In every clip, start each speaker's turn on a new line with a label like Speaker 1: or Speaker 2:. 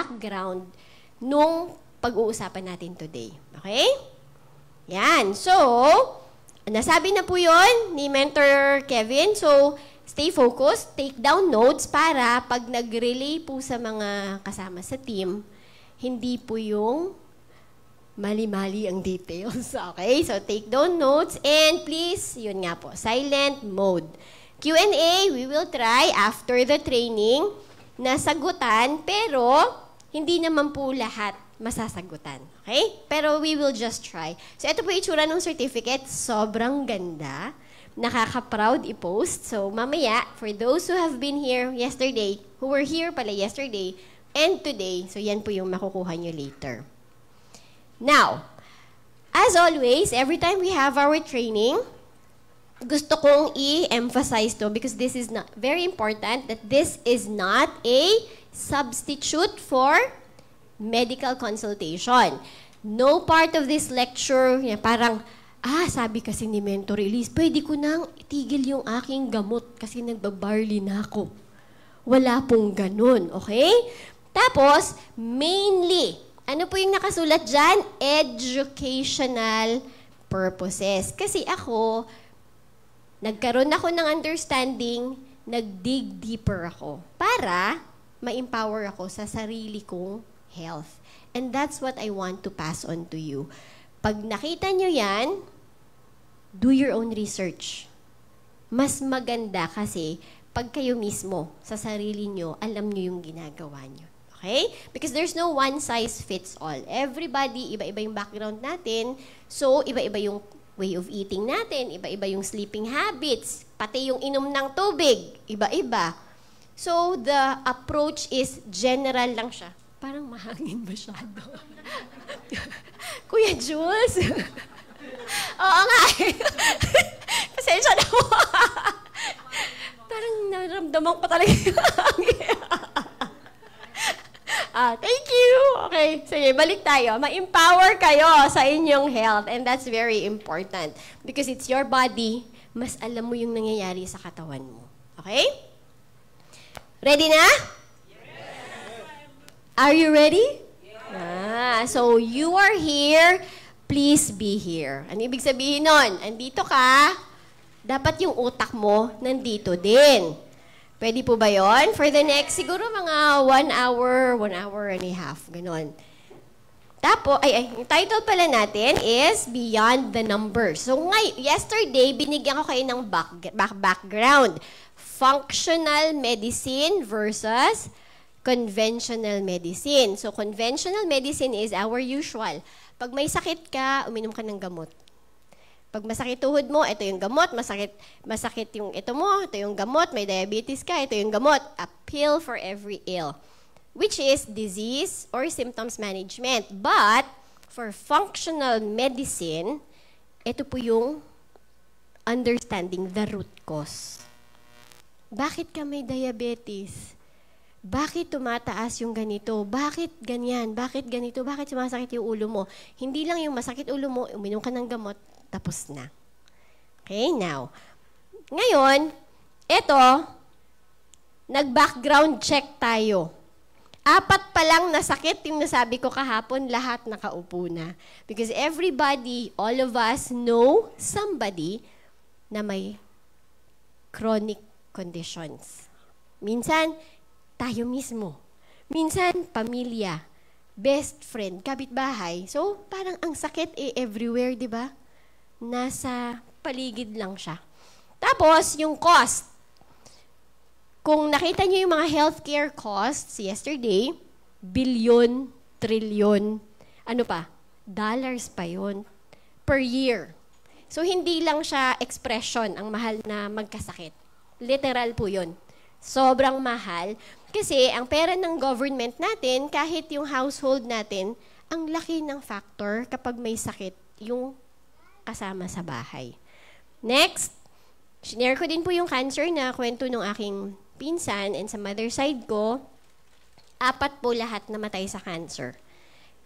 Speaker 1: background nung pag-uusapan natin today. Okay? Yan. So, nasabi na po yon ni Mentor Kevin. So, stay focused, take down notes para pag nag-relay po sa mga kasama sa team, hindi po yung mali-mali ang details. Okay? So, take down notes and please, yun nga po, silent mode. Q&A, we will try after the training na sagutan, pero hindi naman po lahat masasagutan. Okay? Pero we will just try. So, ito po itsura ng certificate. Sobrang ganda. Nakaka-proud i-post. So, mamaya, for those who have been here yesterday, who were here pala yesterday, and today, so yan po yung makukuha nyo later. Now, as always, every time we have our training, gusto kong i-emphasize to because this is not very important that this is not a substitute for medical consultation. No part of this lecture, parang, sabi kasi ni Mentor Elise, pwede ko nang itigil yung aking gamot kasi nagbabarley na ako. Wala pong ganun, okay? Tapos, mainly, ano po yung nakasulat dyan? Educational purposes. Kasi ako, nagkaroon ako ng understanding, nag-dig deeper ako para ma-empower ako sa sarili kong health. And that's what I want to pass on to you. Pag nakita nyo yan, do your own research. Mas maganda kasi pag kayo mismo sa sarili nyo, alam nyo yung ginagawa nyo. Okay? Because there's no one size fits all. Everybody, iba-iba yung background natin. So, iba-iba yung way of eating natin, iba-iba yung sleeping habits, pati yung inom ng tubig, iba-iba. So, the approach is general lang siya. Parang mahangin masyado. Kuya Jules? Oo nga eh. Pasensya na mo. Parang naramdaman ko talaga yung hangin. Thank you. Okay, sige, balik tayo. Ma-empower kayo sa inyong health and that's very important because it's your body, mas alam mo yung nangyayari sa katawan mo. Okay? Ready na? Are you ready? Yeah. So, you are here, please be here. Ano ibig sabihin nun? Andito ka, dapat yung utak mo nandito din. Pwede po ba yon? For the next, siguro mga 1 hour and a half, ganon. Tapos, yung title pala natin is Beyond the Numbers. So, yesterday, binigyan ko kayo ng background. Functional medicine versus conventional medicine. So, conventional medicine is our usual. Pag may sakit ka, uminom ka ng gamot. Pag masakit tuhod mo, ito yung gamot. Masakit yung ito mo, ito yung gamot. May diabetes ka, ito yung gamot. A pill for every ill. Which is disease or symptoms management. But, for functional medicine, ito po yung understanding the root cause. Bakit ka may diabetes? Bakit tumataas yung ganito? Bakit ganyan? Bakit ganito? Bakit sumasakit yung ulo mo? Hindi lang yung masakit ulo mo, uminom ka ng gamot, tapos na. Okay, now. Ngayon, ito, nag-background check tayo. 4 pa lang na sakit yung nasabi ko kahapon, lahat nakaupo na. Because everybody, all of us know somebody na may chronic conditions. Minsan, tayo mismo. Minsan, pamilya, best friend, kapitbahay. So, parang ang sakit everywhere, di ba? Nasa paligid lang siya. Tapos, yung cost. Kung nakita niyo yung mga healthcare costs yesterday, billion, trillion, ano pa? Dollars pa yon per year. So, hindi lang siya expression ang mahal na magkasakit. Literal po yun. Sobrang mahal. Kasi ang pera ng government natin, kahit yung household natin, ang laki ng factor kapag may sakit yung kasama sa bahay. Next, shinare ko din po yung cancer na kwento ng aking pinsan and sa mother side ko, 4 po lahat namatay sa cancer.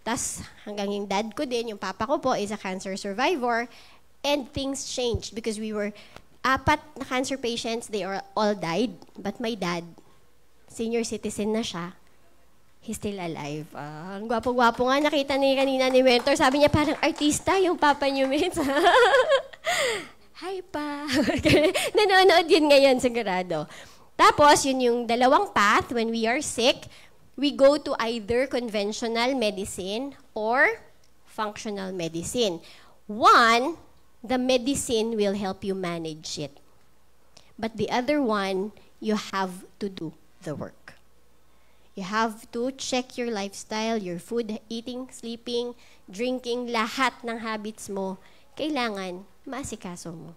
Speaker 1: Tas hanggang yung dad ko din, yung papa ko po is a cancer survivor and things changed because we were 4 na cancer patients, they all died. But my dad, senior citizen na siya, He's still alive. Ang gwapo-gwapo nga. Nakita ni kanina ni Mentor. Sabi niya, parang artista yung papa niyo, Mets. Hi pa. Nanonood yun ngayon, sigurado. Tapos, yun yung dalawang path. When we are sick, we go to either conventional medicine or functional medicine. One, the medicine will help you manage it. But the other one, you have to do the work. You have to check your lifestyle, your food, eating, sleeping, drinking, lahat ng habits mo. Kailangan maasikaso mo.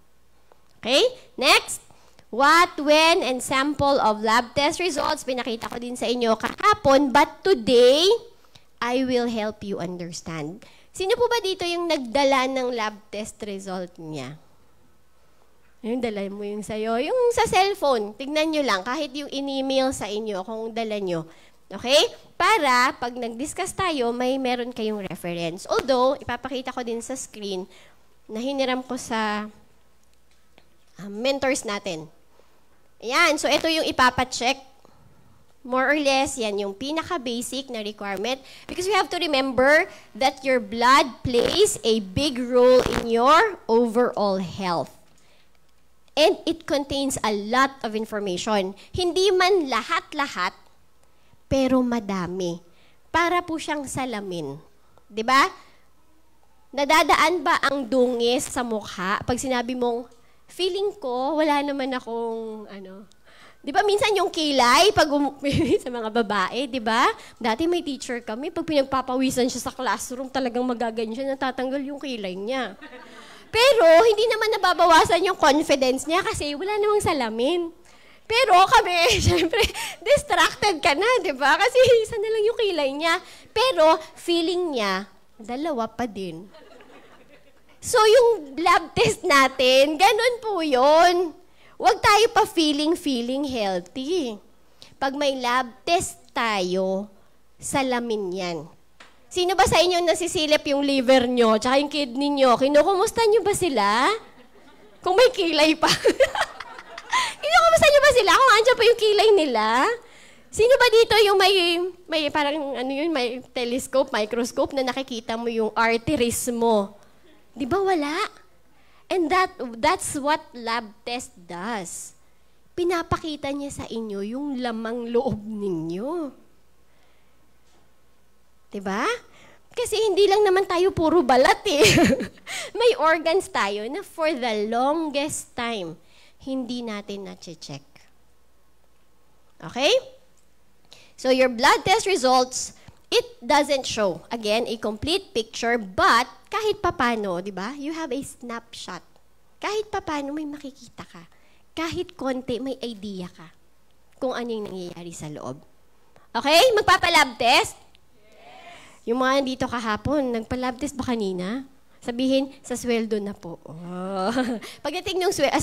Speaker 1: Okay? Next. What, when, and sample of lab test results. Pinakita ko din sa inyo kahapon, but today, I will help you understand. Sino po ba dito yung nagdala ng lab test result niya? Yung dala mo yung sa'yo. Yung sa cellphone, tignan nyo lang, kahit yung in-email sa inyo, kung dala nyo. Okay? Para, pag nag-discuss tayo, meron kayong reference. Although, ipapakita ko din sa screen, na hiniram ko sa mentors natin. Ayan, so ito yung ipapacheck. More or less, yan yung pinaka-basic na requirement. Because we have to remember that your blood plays a big role in your overall health. And it contains a lot of information. Hindi man lahat-lahat, pero madami. Para po siyang salamin. 'Di ba? Nadadaan ba ang dungis sa mukha pag sinabi mong, feeling ko, wala naman akong, Di ba minsan yung kilay, pag sa mga babae, di ba? Dati may teacher kami, pag pinagpapawisan siya sa classroom, talagang magaganyan siya, natatanggal yung kilay niya. Pero, hindi naman nababawasan yung confidence niya kasi wala namang salamin. Pero kami, syempre, distracted ka na, di ba? Kasi isa na lang yung kilay niya. Pero, feeling niya, dalawa pa din. So, yung lab test natin, ganun po yun. Huwag tayo pa feeling healthy. Pag may lab test tayo, salamin yan. Sino ba sa inyo nasisilip yung liver nyo, tsaka yung kidney nyo? Kinukumusta nyo ba sila? Kung may kilay pa. Kinukumusta nyo ba sila? Kung andyan pa yung kilay nila? Sino ba dito yung may parang may telescope, microscope na nakikita mo yung arteries mo? Di ba wala? And that's what lab test does. Pinapakita niya sa inyo yung lamang loob ninyo. Diba? Kasi hindi lang naman tayo puro balat eh. May organs tayo na for the longest time, hindi natin na-check. Okay? So your blood test results, it doesn't show, again, a complete picture, but kahit papano, di ba? You have a snapshot. Kahit papano may makikita ka. Kahit konti, may idea ka kung ano yung nangyayari sa loob. Okay? Magpapalab test? Yes. Yung mga dito kahapon, nagpalab test ba kanina? Sabihin, sa sweldo na po. Oh. Pagdating ng sweldo,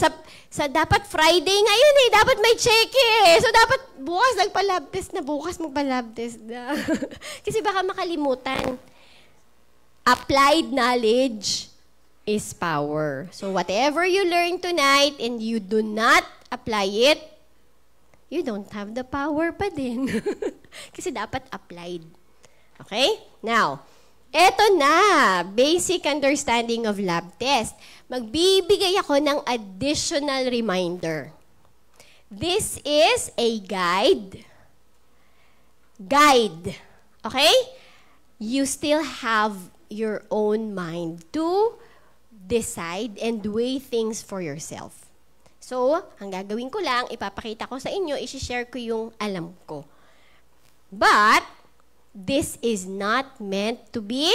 Speaker 1: dapat Friday ngayon eh, dapat may check eh. So dapat bukas nagpa-lab test na, bukas magpa-lab test na. Kasi baka makalimutan. Applied knowledge is power. So whatever you learn tonight and you do not apply it, you don't have the power pa din. Kasi dapat applied. Okay? Now, eto na, basic understanding of lab test. Magbibigay ako ng additional reminder. This is a guide. Okay? You still have your own mind to decide and weigh things for yourself. So, ang gagawin ko lang, ipapakita ko sa inyo, isi-share ko yung alam ko. But, this is not meant to be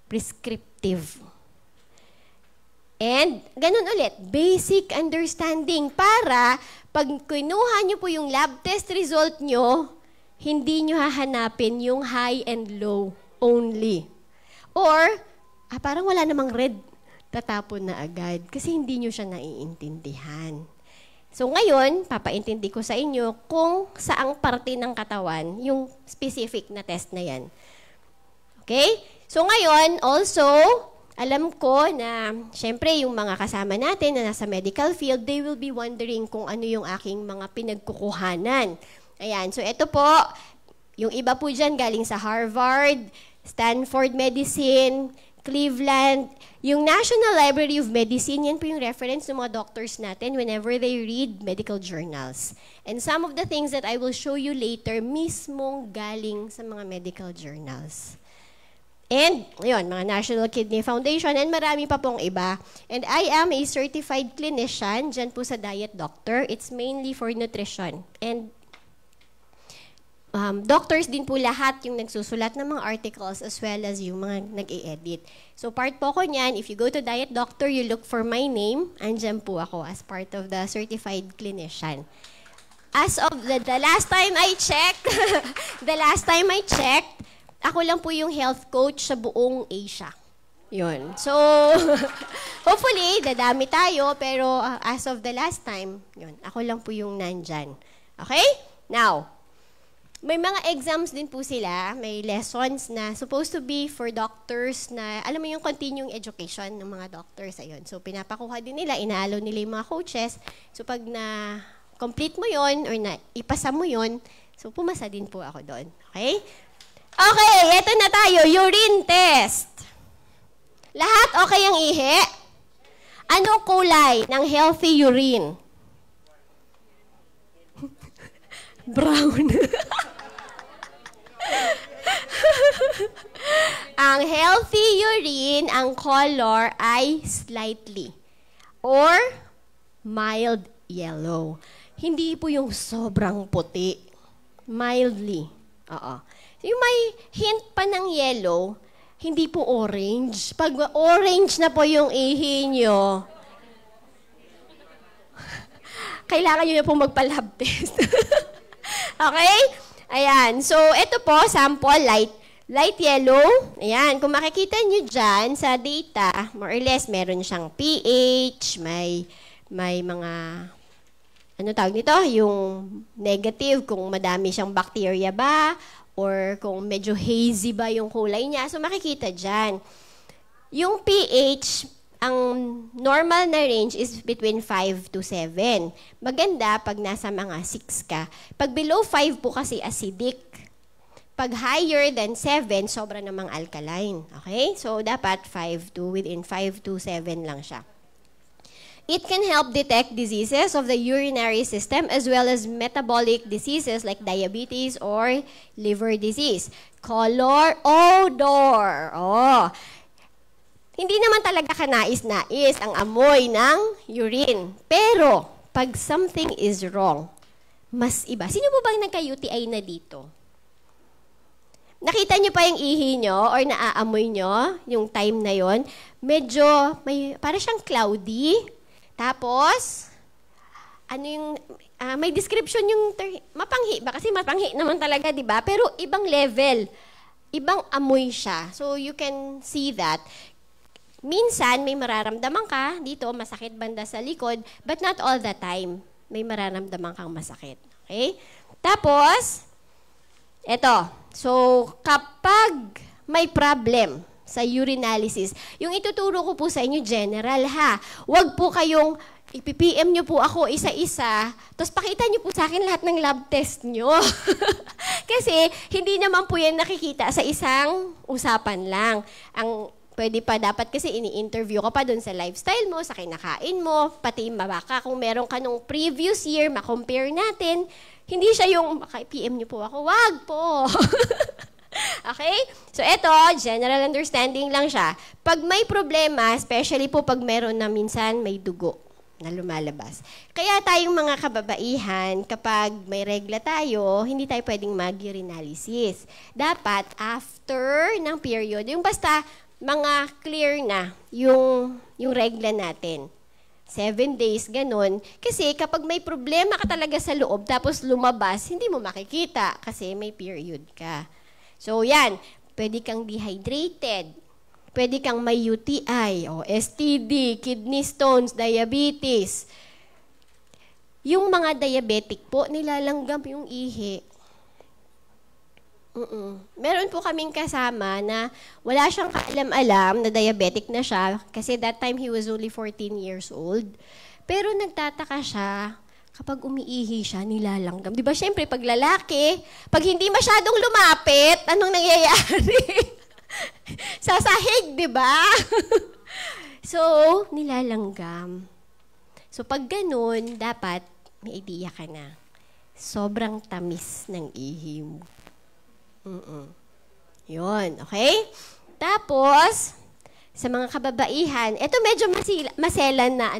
Speaker 1: prescriptive. And, ganun ulit, basic understanding para pag kinuha nyo po yung lab test result nyo, hindi nyo hahanapin yung high and low only. Or, parang wala namang red, tatapon na agad kasi hindi nyo siya naiintindihan. So ngayon, papaintindi ko sa inyo kung saang parte ng katawan yung specific na test na yan. Okay? So ngayon, also, alam ko na, syempre, yung mga kasama natin na nasa medical field, they will be wondering kung ano yung aking mga pinagkukuhanan. Ayan, so ito po, Yung iba po dyan galing sa Harvard, Stanford Medicine, Cleveland, yung National Library of Medicine, yan po yung reference ng mga doctors natin whenever they read medical journals. And some of the things that I will show you later, mismong galing sa mga medical journals. And, yun, mga National Kidney Foundation, and marami pa pong iba. And I am a certified clinician, dyan po sa Diet Doctor. It's mainly for nutrition. And doctors din po lahat yung nagsusulat ng mga articles as well as yung mga nag-i-edit. So part po ko niyan, if you go to Diet Doctor, you look for my name, andyan po ako as part of the certified clinician. As of the last time I checked, ako lang po yung health coach sa buong Asia. Yun. So, hopefully, dadami tayo, pero as of the last time, yun, ako lang po yung nandyan. Okay? Now, may mga exams din po sila, may lessons na supposed to be for doctors na, alam mo yung continuing education ng mga doctors, ayun. So, pinapakuha din nila, inaalo nila yung mga coaches. So, pag na-complete mo yon or na ipasa mo yon, so, pumasa din po ako doon. Okay? Okay, eto na tayo, urine test. Lahat okay ang ihi? Anong kulay ng healthy urine? Brown. Ang healthy urine, ang color ay slightly or mild yellow. Hindi po yung sobrang puti. Mildly. Oo. Yung may hint pa ng yellow, hindi po orange. Pag orange na po yung ihi nyo, kailangan nyo na po magpa-lab test. Okay? Ayan. So, ito po, sample, light yellow. Ayan. Kung makikita nyo dyan sa data, more or less, meron siyang pH, may mga, ano tawag nito? Yung negative, kung madami siyang bacteria ba, or kung medyo hazy ba yung kulay niya. So, makikita dyan. Yung pH, ang normal na range is between 5 to 7. Maganda pag nasa mga 6 ka. Pag below 5 po kasi acidic. Pag higher than 7, sobra namang alkaline. Okay? So, dapat within 5 to 7 lang siya. It can help detect diseases of the urinary system as well as metabolic diseases like diabetes or liver disease. Color, odor. Oh. Hindi naman talaga kanais-nais ang amoy ng urine. Pero, pag something is wrong, mas iba. Sino po bang nagka-UTI na dito? Nakita nyo pa yung ihi nyo or naaamoy nyo yung time na yon? Medyo, para siyang cloudy. Tapos, may description yung, mapanghi ba? Kasi mapanghi naman talaga, di ba? Pero ibang level. Ibang amoy siya. So, you can see that. Minsan, may mararamdaman ka dito, masakit banda sa likod, but not all the time. May mararamdaman kang masakit. Okay? Tapos, eto. So, kapag may problem sa urinalysis, yung ituturo ko po sa inyo, general ha. Huwag po kayong ipipm nyo po ako isa-isa, tapos pakita nyo po sa akin lahat ng lab test nyo. Kasi, hindi naman po yan nakikita sa isang usapan lang. Ang pwede pa dapat kasi ini-interview ka pa doon sa lifestyle mo, sa kinakain mo, pati baka kung meron ka nung previous year, ma-compare natin. Hindi siya yung, PM niyo po ako, wag po. Okay? So, eto, general understanding lang siya. Pag may problema, especially po pag meron na minsan may dugo na lumalabas. Kaya tayong mga kababaihan, kapag may regla tayo, hindi tayo pwedeng mag-urinalysis. Dapat, after ng period, yung basta, mga clear na yung regla natin. 7 days, ganun. Kasi kapag may problema ka talaga sa loob, tapos lumabas, hindi mo makikita kasi may period ka. So, yan. Pwede kang dehydrated. Pwede kang may UTI, o STD, kidney stones, diabetes. Yung mga diabetic po, nilalanggam yung ihi. Meron po kaming kasama na wala siyang kaalam-alam na diabetic na siya kasi that time he was only 14 years old. Pero nagtataka siya Kapag umiihi siya, nilalanggam. Di ba, syempre, pag lalaki, pag hindi masyadong lumapit, anong nangyayari? Sasahig, di ba? So, nilalanggam. So, pag ganun, dapat may idea ka na. Sobrang tamis ng ihi mo. Yun, okay? Tapos, sa mga kababaihan, ito medyo maselan na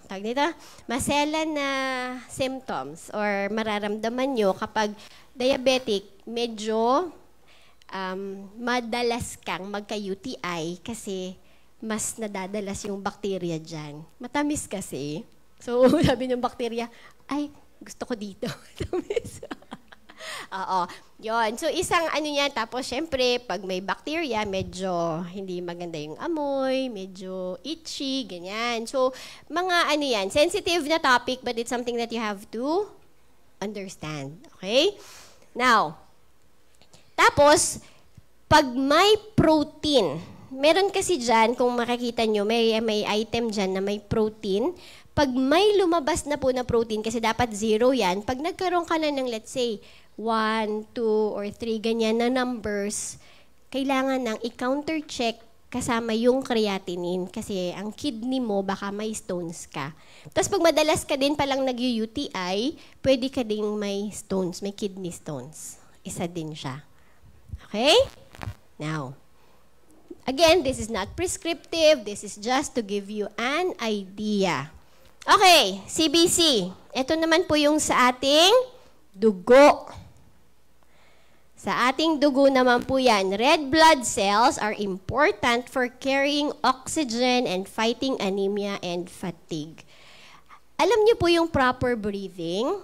Speaker 1: tawag nito, maselan na symptoms or mararamdaman nyo kapag diabetic, medyo madalas kang magka-UTI kasi mas nadadalas yung bakterya dyan. Matamis kasi. So, sabi ng bakterya, ay, gusto ko dito. Matamis. Oo. Yun. So, isang yan. Tapos, syempre, pag may bacteria, medyo hindi maganda yung amoy, medyo itchy, ganyan. So, mga yan, sensitive na topic, but it's something that you have to understand. Okay? Now, tapos, pag may protein, meron kasi dyan, kung makikita nyo, may item dyan na may protein. Pag may lumabas na po na protein, kasi dapat 0 yan, pag nagkaroon ka na ng, let's say, 1, 2, or 3, ganyan na numbers, kailangan nang i-counter check kasama yung creatinine kasi ang kidney mo baka may stones ka. Tapos pag madalas ka din palang nag-UTI, pwede ka ding may stones, may kidney stones. Isa din siya. Okay? Now, again, this is not prescriptive. This is just to give you an idea. Okay, CBC. Ito naman po yung sa ating dugo. Sa ating dugo naman po yan, red blood cells are important for carrying oxygen and fighting anemia and fatigue. Alam niyo po yung proper breathing?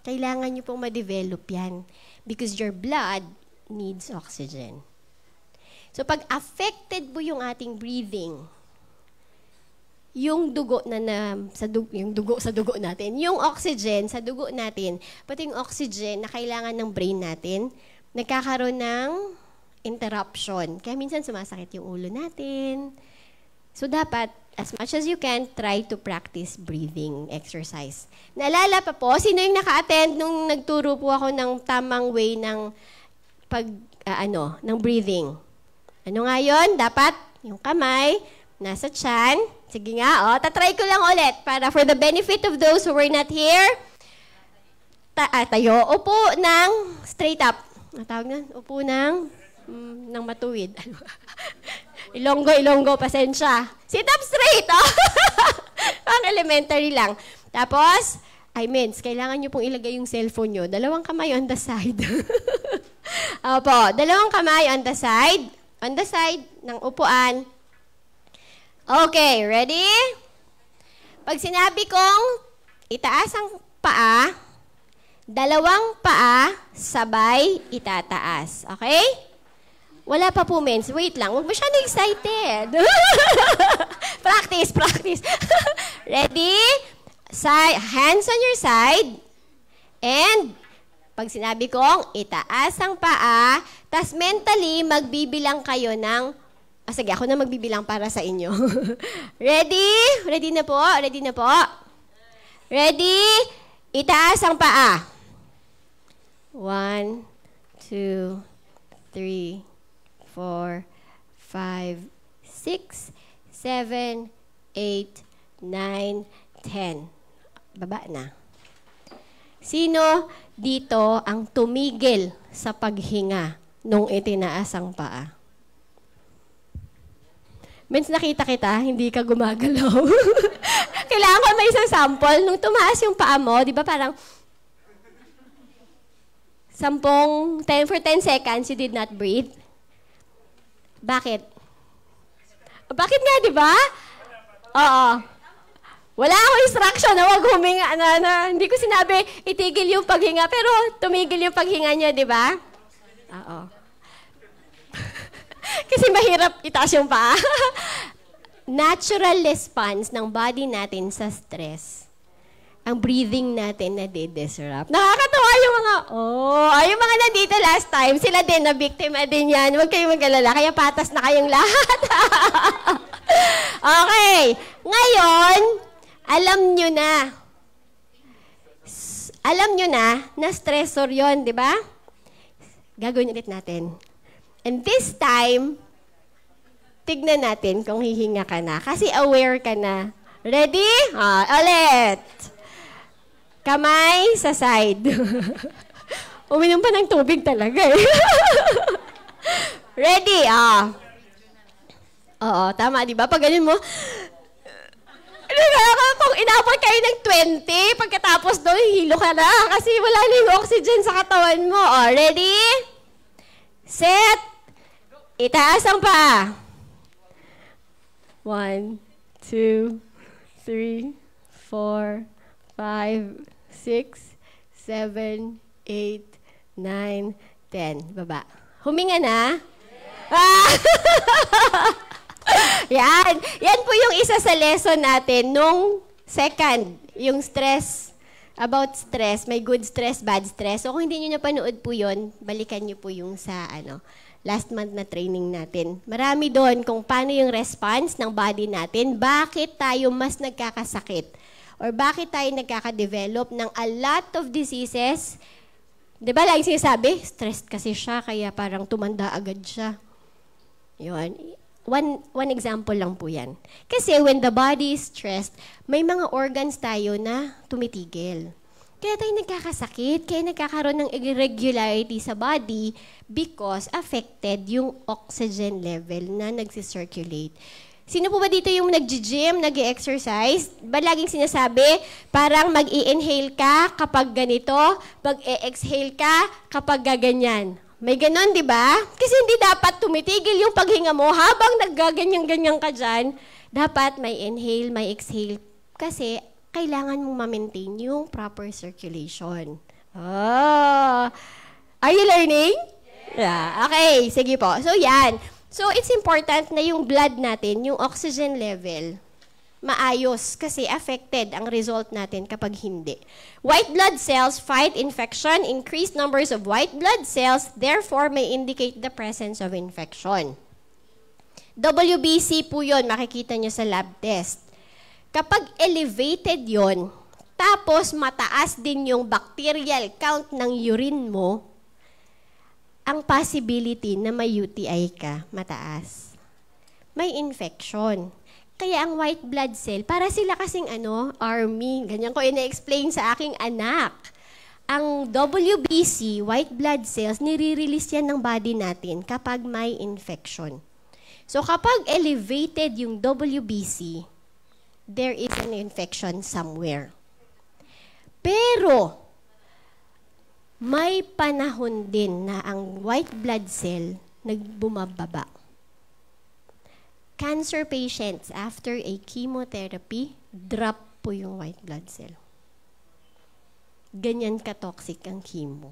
Speaker 1: Kailangan niyo pong ma-develop yan because your blood needs oxygen. So pag affected po yung ating breathing, yung dugo sa dugo natin, yung oxygen sa dugo natin, pati yung oxygen na kailangan ng brain natin, nagkakaroon ng interruption. Kaya minsan sumasakit yung ulo natin. So dapat, as much as you can, try to practice breathing exercise. Naalala pa po, sino yung naka-attend nung nagturo po ako ng tamang way ng ng breathing? Ano nga yun? Dapat yung kamay nasa tiyan. Sige nga, tatry ko lang ulit para for the benefit of those who were not here. Tayo, upo ng straight up. Tawag na, upo ng matuwid. Ilonggo, pasensya. Sit up straight, Pang elementary lang. Tapos, kailangan nyo pong ilagay yung cellphone nyo. 2 kamay on the side. Opo, 2 kamay on the side. On the side ng upuan. Okay, ready? Pag sinabi kong itaas ang paa, 2 paa sabay itataas. Okay? Wala pa po, mens. Wait lang. Huwag masyadong excited. Practice. Ready? Hands on your side. And pag sinabi kong itaas ang paa, tas mentally magbibilang kayo ng sige, ako na magbibilang para sa inyo. Ready? Ready na po? Ready? Itaas ang paa. 1, 2, 3, 4, 5, 6, 7, 8, 9, 10. Baba na. Sino dito ang tumigil sa paghinga nung itinaas ang paa? Mens nakita kita, hindi ka gumagalaw. Kailangan ko may isang sample. Nung tumaas yung paa mo, di ba parang 10 for 10 seconds, you did not breathe? Bakit? Bakit nga, di ba? Oo. Wala akong instruction na huwag huminga. Hindi ko sinabi itigil yung paghinga, pero tumigil yung paghinga niya, di ba? Oo. Kasi mahirap itaas yung paa. Natural response ng body natin sa stress. Ang breathing natin na disrupt. Nakakatawa yung yung mga nandito last time, sila din na biktima din yan. Huwag kayong mag-alala, kaya patas na kayong lahat. Okay. Ngayon, alam nyo na Alam nyo na stressor yon, di ba? Gagawin ulit natin. And this time, tignan natin kung hihinga ka na. Kasi aware ka na. Ready? Ulit. Kamay sa side. Uminom pa ng tubig talaga eh. Ready? Oo, tama, di ba? Pag ganun mo, kung inabot kayo ng 20, pagkatapos doon, hilo ka na kasi wala na yung oxygen sa katawan mo. Ready? Set. Itaas ang pa. 1, 2, 3, 4, 5, 6, 7, 8, 9, 10. Baba. Huminga na? Yan. Yan po yung isa sa lesson natin nung second, yung stress. About stress. May good stress, bad stress. So kung hindi nyo napanood po yun, balikan nyo po yung sa last month na training natin. Marami doon kung paano yung response ng body natin, bakit tayo mas nagkakasakit, or bakit tayo nagkakadevelop ng a lot of diseases. Diba laging sinasabi, stressed kasi siya, kaya parang tumanda agad siya. Yun. One example lang po yan. Kasi when the body is stressed, may mga organs tayo na tumitigil. Kaya tayo nagkakasakit, kaya nagkakaroon ng irregularity sa body because affected yung oxygen level na nagsisirculate. Sino po ba dito yung nag-gym, nag-exercise? Ba laging sinasabi, parang mag-i-inhale ka kapag ganito, mag-e-exhale ka kapag gaganyan. May ganon, di ba? Kasi hindi dapat tumitigil yung paghinga mo habang naggaganyan-ganyan ka dyan. Dapat may inhale, may exhale. Kasi kailangan mong ma-maintain yung proper circulation. Are you learning? Yeah. Okay, sige po. So, yan. So, it's important na yung blood natin, yung oxygen level, maayos kasi affected ang result natin kapag hindi. White blood cells fight infection. Increased numbers of white blood cells therefore may indicate the presence of infection. WBC po yun, makikita nyo sa lab test. Kapag elevated yon, tapos mataas din yung bacterial count ng urine mo, ang possibility na may UTI ka, mataas. May infection. Kaya ang white blood cell, para sila kasing army. Ganyan ko ina-explain sa aking anak. Ang WBC, white blood cells, nire-release yan ng body natin kapag may infection. So kapag elevated yung WBC, there is an infection somewhere. Pero, may panahon din na ang white blood cell nagbumababa. Cancer patients, after a chemotherapy, drop po yung white blood cell. Ganyan ka-toxic ang chemo.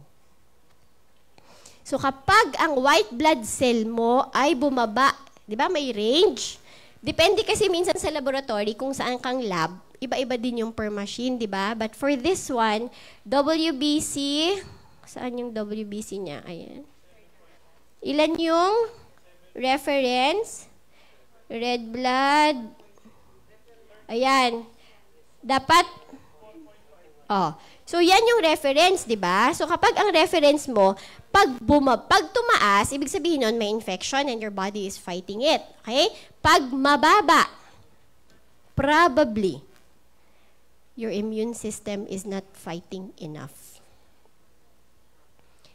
Speaker 1: So kapag ang white blood cell mo ay bumaba, di ba may range? Depende kasi minsan sa laboratory kung saan kang lab, iba-iba din yung per machine, di ba? But for this one, WBC, saan yung WBC niya? Ayan. Ilan yung reference? Red blood. Ayan. Dapat, so yan yung reference, di ba? So kapag ang reference mo, pag tumaas, ibig sabihin nun may infection and your body is fighting it. Okay? Pag mababa, probably, your immune system is not fighting enough.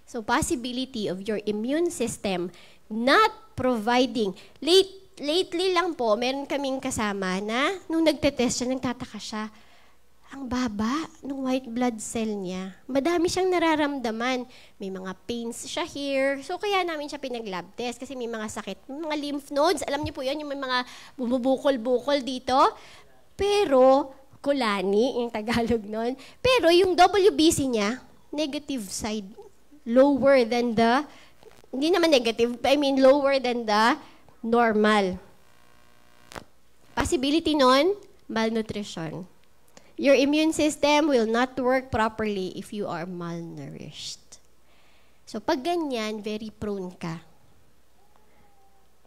Speaker 1: So possibility of your immune system not providing, lately lang po, meron kaming kasama na nung nagtetest siya, nagtataka siya, ang baba ng white blood cell niya. Madami siyang nararamdaman. May mga pains siya here. So, kaya namin siya pinag-lab test kasi may mga sakit. May mga lymph nodes. Alam niyo po yan, yung may mga bumubukol-bukol dito. Pero, kulani, yung Tagalog nun. Pero, yung WBC niya, negative side. Lower than the, hindi naman negative, I mean lower than the normal. Possibility nun, malnutrition. Your immune system will not work properly if you are malnourished. So, pag ganyan, very prone ka.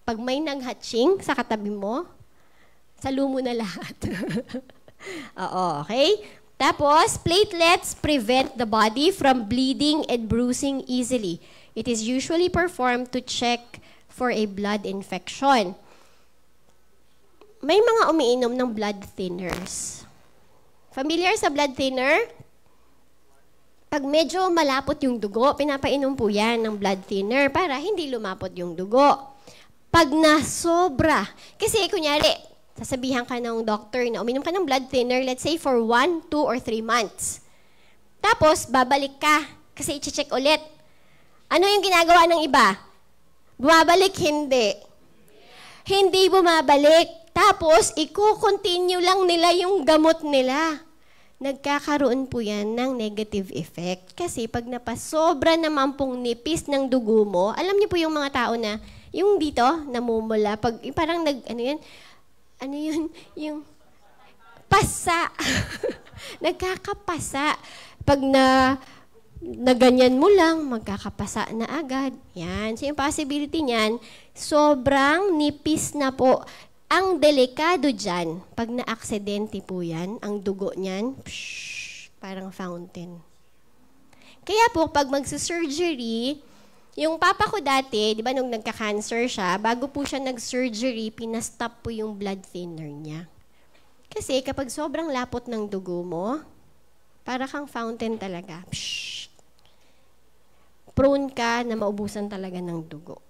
Speaker 1: Pag may nanghatching sa katabi mo, salo mo na lahat. Oo, okay? Tapos, platelets prevent the body from bleeding and bruising easily. It is usually performed to check for a blood infection. May mga umiinom ng blood thinners. Familiar sa blood thinner? Pag medyo malapot yung dugo, pinapainom po yan ng blood thinner para hindi lumapot yung dugo. Pag nasobra, kasi kunyari, sasabihan ka ng doctor na uminom ka ng blood thinner, let's say for 1, 2, or 3 months. Tapos, babalik ka kasi i-check ulit. Ano yung ginagawa ng iba? Bumabalik? Hindi. Hindi bumabalik. Tapos, i-continue lang nila yung gamot nila. Nagkakaroon po yan ng negative effect. Kasi pag napasobra naman pong nipis ng dugo mo, alam niyo po yung mga tao na, yung dito, namumula, pag parang ano yun? Yung pasa. Nagkakapasa. Pag na ganyan mo lang, magkakapasa na agad. Yan. So, yung possibility niyan, sobrang nipis na po. Ang delikado dyan, pag na-aksidente po yan, ang dugo niyan, parang fountain. Kaya po, pag magsa-surgery, yung papa ko dati, di ba nung nagka-cancer siya, bago po siya nag-surgery, pinastop po yung blood thinner niya. Kasi kapag sobrang lapot ng dugo mo, para kang fountain talaga. Prone ka na maubusan talaga ng dugo.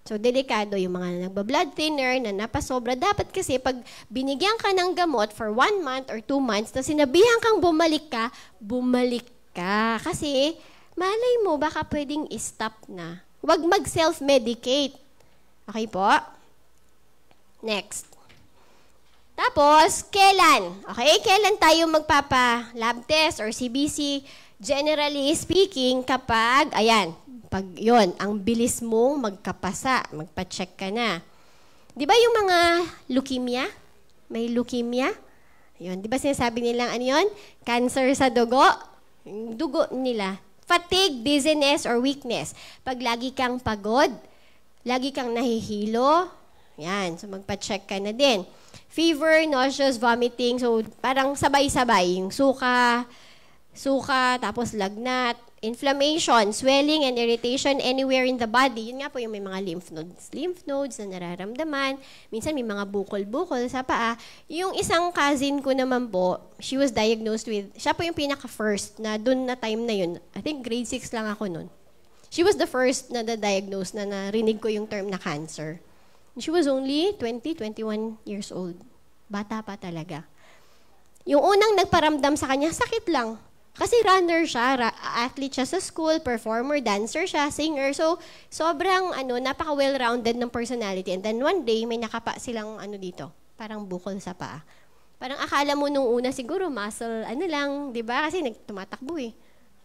Speaker 1: So, delikado yung mga nagba-blood thinner na napasobra. Dapat kasi pag binigyan ka ng gamot for 1 month or 2 months, na sinabihan kang bumalik ka. Kasi, malay mo, baka pwedeng i-stop na. Huwag mag-self-medicate. Okay po? Next. Tapos, kailan? Okay, kailan tayo magpapa-lab test or CBC? Generally speaking, kapag, pag yon, ang bilis mong magkapasa, magpa-check ka na. Di ba yung mga leukemia? May leukemia? Yun, di ba sinasabi nilang ano yun? Cancer sa dugo? Yung dugo nila. Fatigue, dizziness, or weakness. Pag lagi kang pagod, lagi kang nahihilo, yan, so magpa-check ka na din. Fever, nauseous, vomiting, so parang sabay-sabay. Yung suka, tapos lagnat, inflammation, swelling, and irritation anywhere in the body. Yun nga po yung may mga lymph nodes na nararamdaman. Minsan may mga bukol-bukol sa paa. Yung isang cousin ko naman po, she was diagnosed with, siya po yung pinaka-first na dun na time na yun. I think grade 6 lang ako nun. She was the first na na-diagnose na narinig ko yung term na cancer. She was only 20, 21 years old. Bata pa talaga. Yung unang nagparamdam sa kanya, sakit lang. Kasi runner siya, athlete siya sa school, performer, dancer siya, singer. So, sobrang napaka-well-rounded ng personality. And then one day, may nakapa silang dito, parang bukol sa paa. Parang akala mo nung una siguro muscle, lang, di ba? Kasi tumatakbo eh.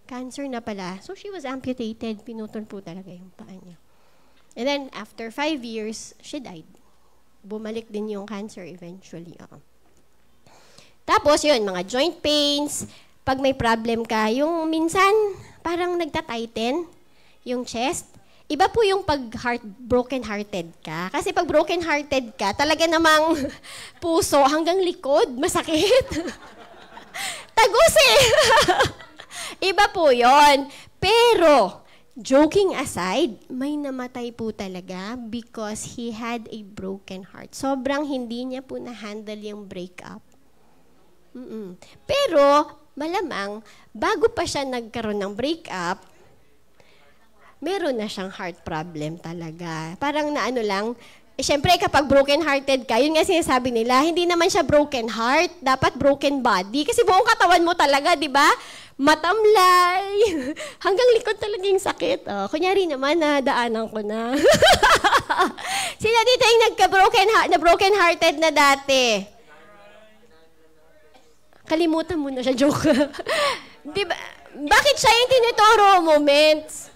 Speaker 1: Cancer na pala. So, she was amputated. Pinutol po talaga yung paa niya. And then, after 5 years, she died. Bumalik din yung cancer eventually. Tapos, yun, mga joint pains. Pag may problem ka, yung minsan, parang nagtatighten yung chest. Iba po yung pag broken-hearted ka. Kasi pag broken-hearted ka, talaga namang puso hanggang likod, masakit. Tagus eh! Iba po yon. Pero, joking aside, may namatay po talaga because he had a broken heart. Sobrang hindi niya po na-handle yung breakup. Pero, malamang, bago pa siya nagkaroon ng breakup, meron na siyang heart problem talaga. Parang syempre kapag broken-hearted ka, yun nga sinasabi nila, hindi naman siya broken heart, dapat broken body. Kasi buong katawan mo talaga, di ba? Matamlay. Hanggang likod talaga yung sakit. Kunyari naman, nadaanan ko na. Sino dito yung broken-hearted na dati? Kalimutan mo na siya, joke. Diba? Bakit siya yung tinuturo mo, Ments?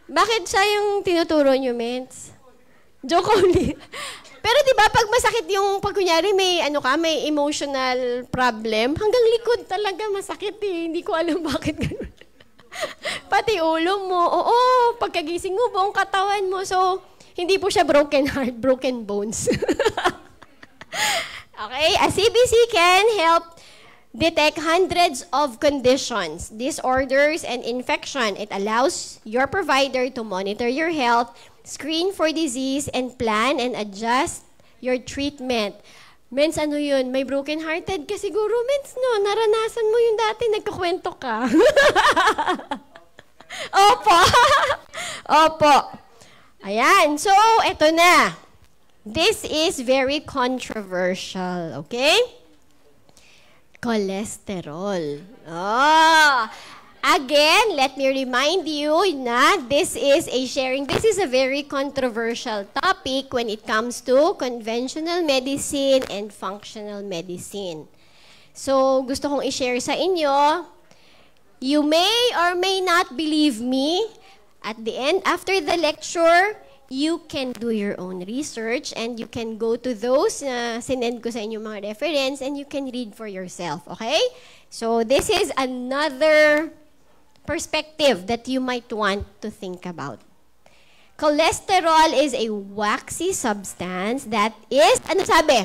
Speaker 1: Bakit siya yung tinuturo nyo, Ments? Joke only. Pero diba, pag masakit pag kunyari may emotional problem, hanggang likod talaga masakit eh. Hindi ko alam bakit ganun. Pati ulo mo, oo, pagkagising mo, buong katawan mo. So, hindi po siya broken heart, broken bones. Okay, a CBC can help detect hundreds of conditions, disorders, and infection. It allows your provider to monitor your health, screen for disease, and plan and adjust your treatment. Mens, ano yun? May broken-hearted ka siguro, Mens, no? Naranasan mo yung dati, nagkakwento ka. Opo. Opo. Ayan. So, eto na. This is very controversial, okay? Cholesterol. Oh. Again, let me remind you na this is a very controversial topic when it comes to conventional medicine and functional medicine. So, gusto kong i-share sa inyo. You may or may not believe me. At the end, after the lecture, you can do your own research and you can go to those na sinend ko sa inyo mga reference and you can read for yourself, okay? So, this is another perspective that you might want to think about. Cholesterol is a waxy substance that is, ano sabi?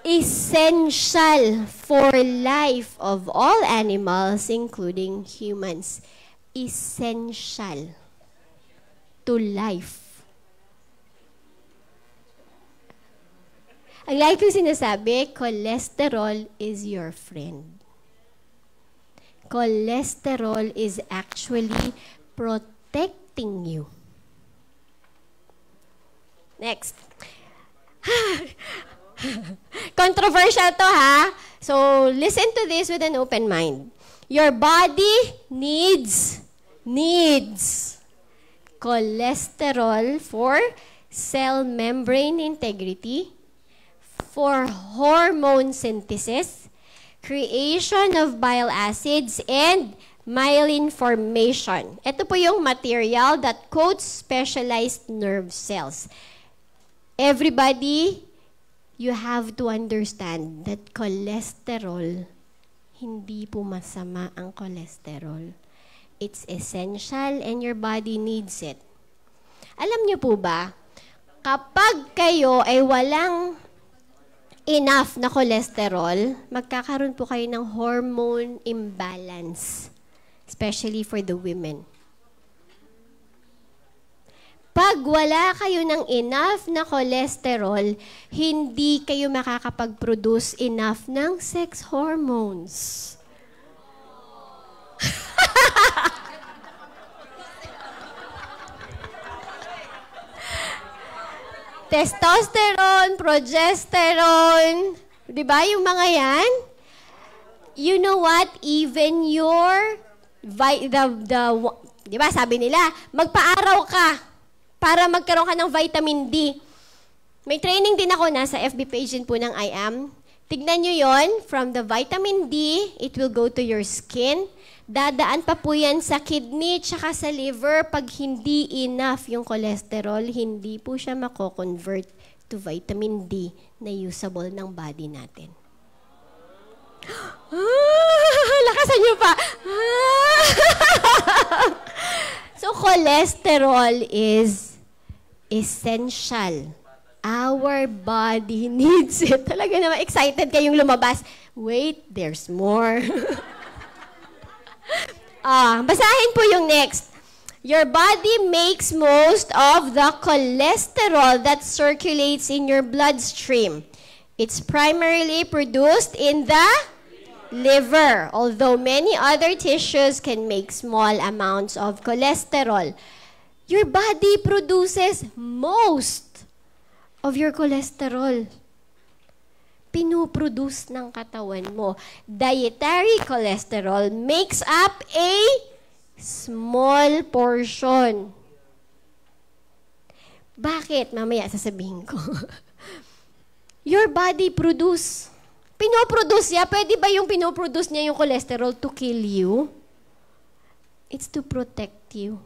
Speaker 1: Essential for life of all animals, including humans. Essential to life. Ang lagi kong sinasabi, cholesterol is your friend. Cholesterol is actually protecting you. Next. Controversial to, ha? So, listen to this with an open mind. Your body needs cholesterol for cell membrane integrity, for hormone synthesis, creation of bile acids, and myelin formation. Ito po yung material that coats specialized nerve cells. Everybody, you have to understand that cholesterol, hindi po masama ang cholesterol. It's essential and your body needs it. Alam niyo po ba, kapag kayo ay walang enough na cholesterol, magkakaroon po kayo ng hormone imbalance, especially for the women. Pag wala kayo ng enough na cholesterol, hindi kayo makakapag-produce enough ng sex hormones. Testosterone, progesterone, di ba yung mga yan? You know what? Even your, di ba sabi nila, magpa-araw ka para magkaroon ka ng vitamin D. May training din ako, nasa FB page din po ng I Am. Tignan nyo yon, from the vitamin D, it will go to your skin. Dadaan pa po yan sa kidney tsaka sa liver. Pag hindi enough yung cholesterol, hindi po siya mako-convert to vitamin D na usable ng body natin. Lakasan nyo pa! So, cholesterol is essential. Our body needs it. Talaga naman, excited kayong lumabas. Wait, there's more. Basahin po yung next. Your body makes most of the cholesterol that circulates in your bloodstream. It's primarily produced in the liver, although many other tissues can make small amounts of cholesterol. Your body produces most of your cholesterol. Pinuproduce ng katawan mo. Dietary cholesterol makes up a small portion. Bakit? Mamaya sasabihin ko. Your body produce. Pinoproduce niya. Pwede ba yung pinoproduce niya yung cholesterol to kill you? It's to protect you.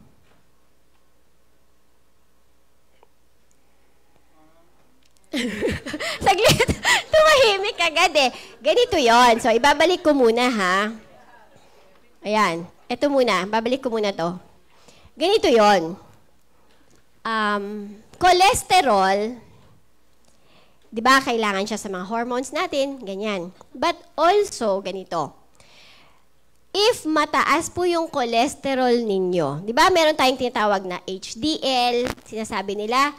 Speaker 1: Saglit. Tumahimik agad eh. Ganito yon. So, ibabalik ko muna ha. Ayan. Ito muna. Babalik ko muna to. Ganito yon. Cholesterol, di ba, kailangan siya sa mga hormones natin. Ganyan. But also, ganito. If mataas po yung cholesterol ninyo, di ba meron tayong tinatawag na HDL, sinasabi nila,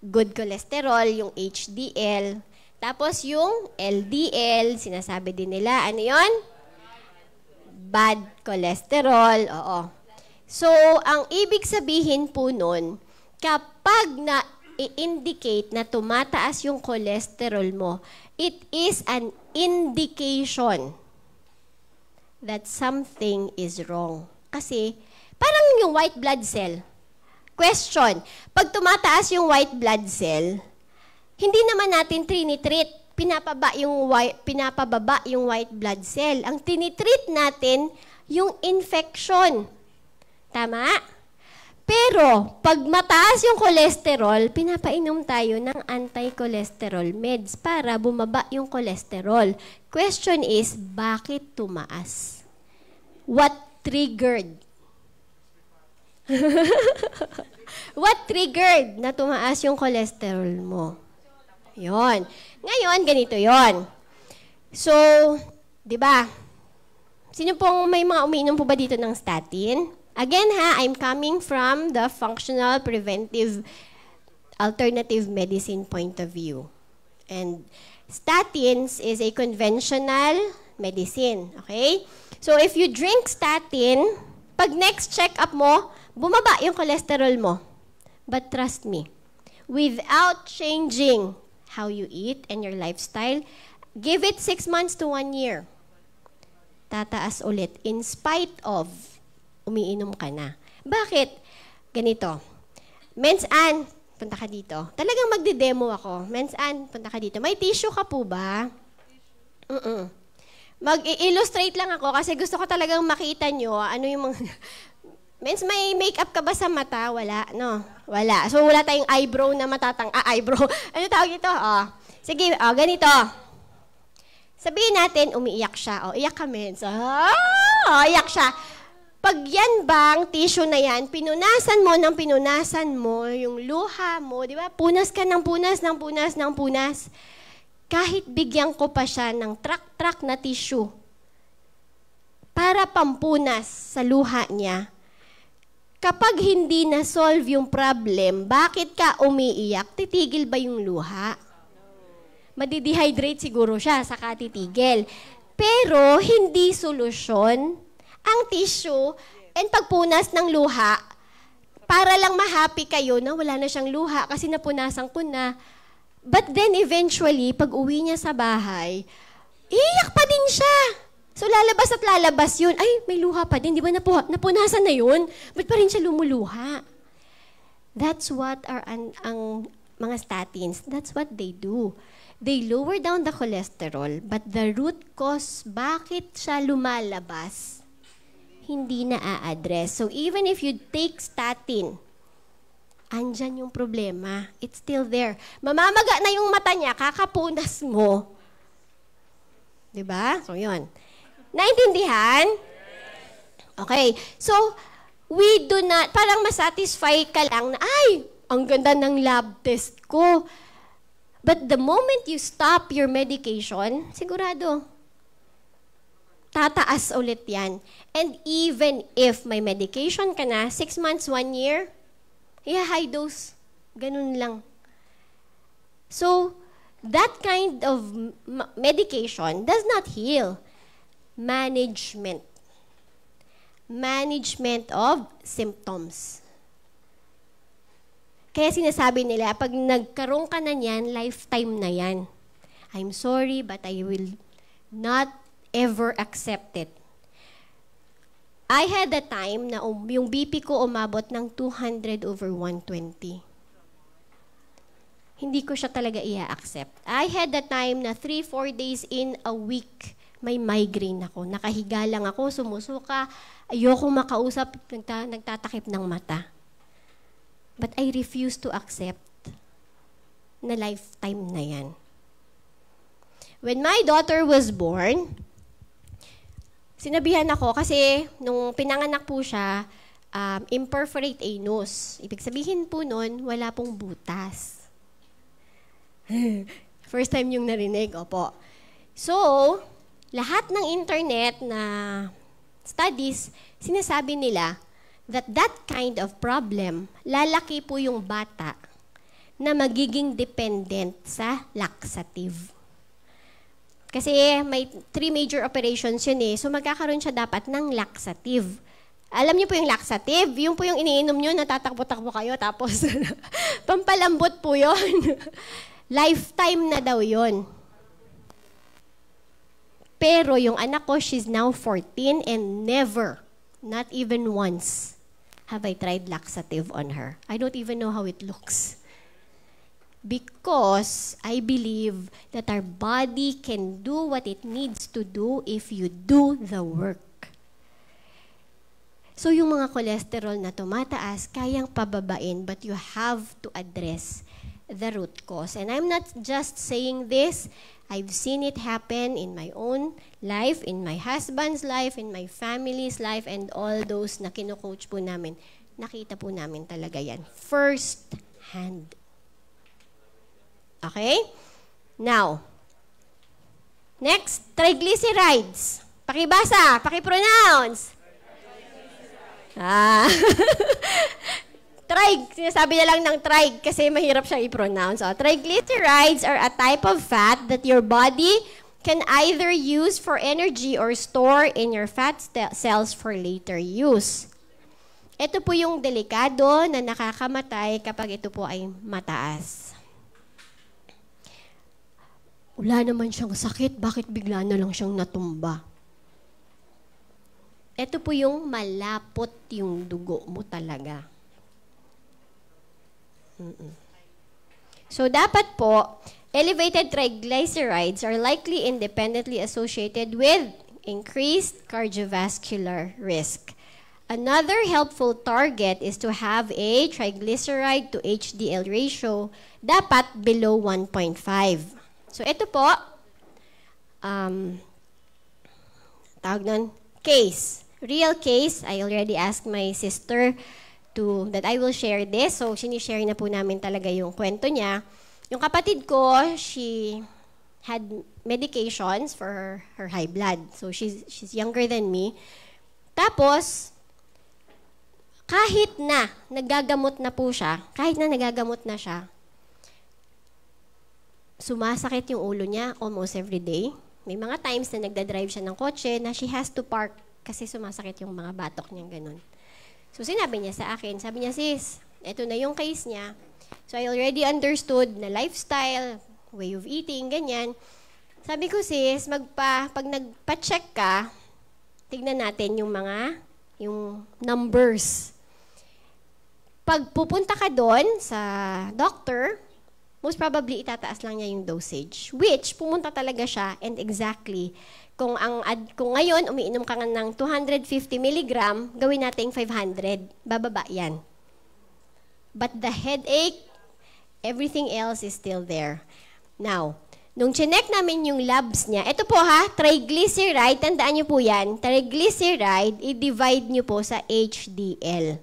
Speaker 1: good cholesterol, yung HDL. Tapos yung LDL, sinasabi din nila, ano yon? Bad cholesterol, oo. So, ang ibig sabihin po nun, kapag na-indicate na tumataas yung cholesterol mo, it is an indication that something is wrong. Kasi, parang yung white blood cell. Question, pag tumataas yung white blood cell, hindi naman natin trinitreat, pinapababa yung white blood cell. Ang tinitreat natin, yung infection. Tama? Pero, pag mataas yung cholesterol, pinapainom tayo ng anti-cholesterol meds para bumaba yung cholesterol. Question is, bakit tumaas? What triggered? What triggered na tumaas yung cholesterol mo? Yon. Ngayon, ganito yon. So, di ba? Sino pong may mga umiinom po ba dito ng statin? Again ha, I'm coming from the functional preventive alternative medicine point of view. And statins is a conventional medicine. Okay? So if you drink statin, pag next check-up mo, bumaba yung cholesterol mo. But trust me, without changing how you eat and your lifestyle, give it 6 months to 1 year. Tataas ulit in spite of umiinom ka na. Bakit? Ganito. Mens Ann, punta ka dito. Talagang magde-demo ako. Mens Ann, punta ka dito. May tissue ka po ba? Mag-i-illustrate lang ako kasi gusto ko talagang makita nyo ano yung mga... Mens, may makeup ka ba sa mata? Wala, no? Wala. So, wala tayong eyebrow na eyebrow. Ano tawag ito? Oh. Sige, ganito. Sabihin natin, umiiyak siya. Iyak ka, Mens. Iyak siya. Pag yan bang tissue na yan, pinunasan mo yung luha mo, di ba? Punas ka ng punas. Kahit bigyan ko pa siya ng trak-trak na tissue para pampunas sa luha niya, kapag hindi na-solve yung problem, bakit ka umiiyak? Titigil ba yung luha? Madidehydrate siguro siya, saka titigil. Pero hindi solusyon ang tissue and pagpunas ng luha para lang ma-happy kayo na wala na siyang luha kasi napunasan ko na. But then eventually, pag uwi niya sa bahay, iiyak pa din siya. So lalabas at lalabas yun. Ay, may luha pa din. Di ba napunasan na yun? Ba't pa rin siya lumuluha? That's what ang mga statins, that's what they do. They lower down the cholesterol, but the root cause, bakit siya lumalabas, hindi na a-address. So even if you take statin, andyan yung problema. It's still there. Mamamaga na yung mata niya, kakapunas mo. Diba? So yun. Naintindihan? Okay. So, we do not, parang masatisfy ka lang na, ay, ang ganda ng lab test ko. But the moment you stop your medication, sigurado, tataas ulit yan. And even if may medication ka na, 6 months, 1 year, high dose. Ganun lang. So, that kind of medication does not heal. Management. Management of symptoms. Kaya sinasabi nila, pag nagkaroon ka na niyan, lifetime na yan. I'm sorry, but I will not ever accept it. I had a time na yung BP ko umabot ng 200/120. Hindi ko siya talaga i-accept. I had a time na 3-4 days in a week, may migraine ako. Nakahiga lang ako, sumusuka, ayoko makausap, nagtatakip ng mata. But I refuse to accept na lifetime na yan. When my daughter was born, sinabihan ako kasi nung pinanganak po siya, imperforate anus. Ibig sabihin po nun, wala pong butas. First time yung narinig, opo. So, lahat ng internet na studies, sinasabi nila that that kind of problem, lalaki po yung bata na magiging dependent sa laxative. Kasi may 3 major operations yun eh. So magkakaroon siya dapat ng laxative. Alam niyo po yung laxative? Yung po yung iniinom nyo, natatakbo-takbo kayo, tapos pampalambot po yun. Lifetime na daw yun. Pero yung anak ko, she's now 14 and never, not even once, have I tried laxative on her. I don't even know how it looks. Because I believe that our body can do what it needs to do if you do the work. So yung mga cholesterol na tumataas, kayang pababain, but you have to address the root cause. And I'm not just saying this, I've seen it happen in my own life, in my husband's life, in my family's life, and all those na kino-coach po namin. Nakita po namin talaga yan. First hand. Okay? Now, next, triglycerides. Pakibasa, pakipronounce. Sinasabi na lang ng trig kasi mahirap siya i-pronounce. Triglycerides are a type of fat that your body can either use for energy or store in your fat cells for later use. Ito po yung delikado na nakakamatay kapag ito po ay mataas. Wala naman siyang sakit, bakit bigla na lang siyang natumba? Ito po yung malapot yung dugo mo talaga. So, dapat po, elevated triglycerides are likely independently associated with increased cardiovascular risk. Another helpful target is to have a triglyceride to HDL ratio dapat below 1.5. So, ito po, tawag nun, case. Real case, I already asked my sister that I will share this. So, sinishare na po namin talaga yung kwento niya. Yung kapatid ko, she had medications for her high blood. So, she's younger than me. Tapos, kahit na nagagamot na siya, sumasakit yung ulo niya almost every day. May mga times na nagdadrive siya ng kotse na she has to park kasi sumasakit yung mga batok niya, ganun. So, sinabi niya sa akin, sabi niya, sis, eto na yung case niya. So, I already understood na lifestyle, way of eating, ganyan. Sabi ko, sis, pag nagpa-check ka, tignan natin yung numbers. Pag pupunta ka doon sa doctor, most probably itataas lang niya yung dosage, which pumunta talaga siya and exactly kung ngayon umiinom ka nga ng 250 mg, gawin nating 500, bababa yan. But the headache, everything else is still there. Now, nung chinek namin yung labs niya, ito po ha, triglyceride, tandaan niyo po yan, triglyceride, i-divide niyo po sa HDL.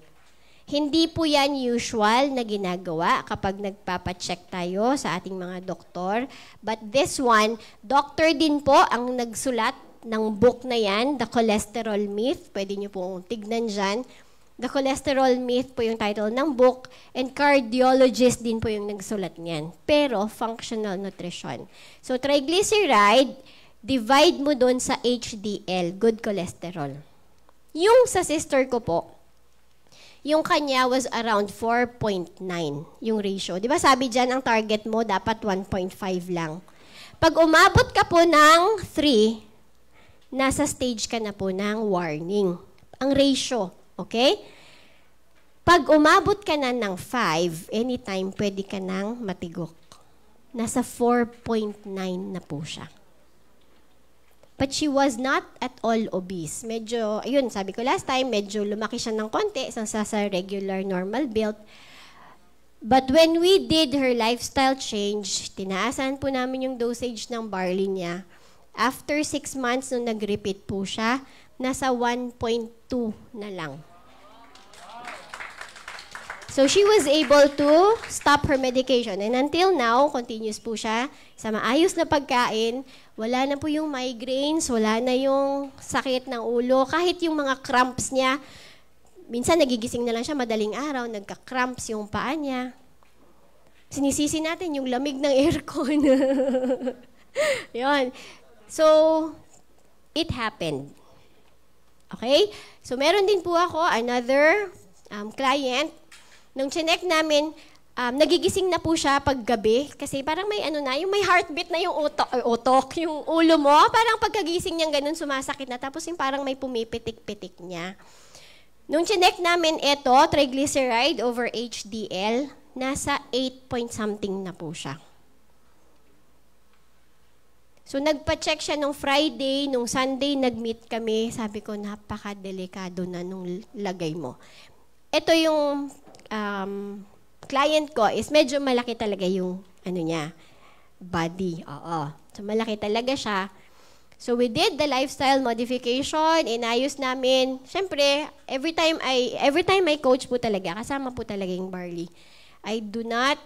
Speaker 1: Hindi po yan usual na ginagawa kapag nagpapacheck tayo sa ating mga doktor. But this one, doctor din po ang nagsulat ng book na yan, The Cholesterol Myth. Pwede nyo pong tignan dyan. The Cholesterol Myth po yung title ng book. And cardiologist din po yung nagsulat niyan. Pero functional nutrition. So triglyceride, divide mo doon sa HDL, good cholesterol. Yung sa sister ko po, yung kanya was around 4.9 yung ratio. Di ba sabi dyan, ang target mo dapat 1.5 lang. Pag umabot ka po ng 3, nasa stage ka na po ng warning. Ang ratio, okay? Pag umabot ka na ng 5, anytime pwede ka nang matigok. Nasa 4.9 na po siya. But she was not at all obese. Medyo, ayun, sabi ko last time, medyo lumaki siya ng konti sa regular normal build. But when we did her lifestyle change, tinaasan po namin yung dosage ng barley niya. After 6 months, nung nag-repeat po siya, nasa 1.2 na lang. So she was able to stop her medication. And until now, continuous po siya sa maayos na pagkain. Wala na po yung migraines, wala na yung sakit ng ulo. Kahit yung mga cramps niya, minsan nagigising na lang siya madaling araw, nagka-cramps yung paa niya. Sinisisi natin yung lamig ng aircon. Yun. So, it happened. Okay? So, meron din po ako, another client. Nung chinek namin, nagigising na po siya paggabi kasi parang may yung may heartbeat na yung utok, yung ulo mo. Parang pagkagising niya ganun sumasakit na tapos yung parang may pumipitik-pitik niya. Nung chinek namin ito, triglyceride over HDL, nasa 8 point something na po siya. So, nagpa-check siya nung Friday, nung Sunday, nag-meet kami. Sabi ko, napaka-delikado na nung lagay mo. Ito yung client ko is medyo malaki talaga yung body. Oo. So, malaki talaga siya. So, we did the lifestyle modification, inayos namin. Siyempre, every time I coach po talaga, kasama po talaga yung barley. I do not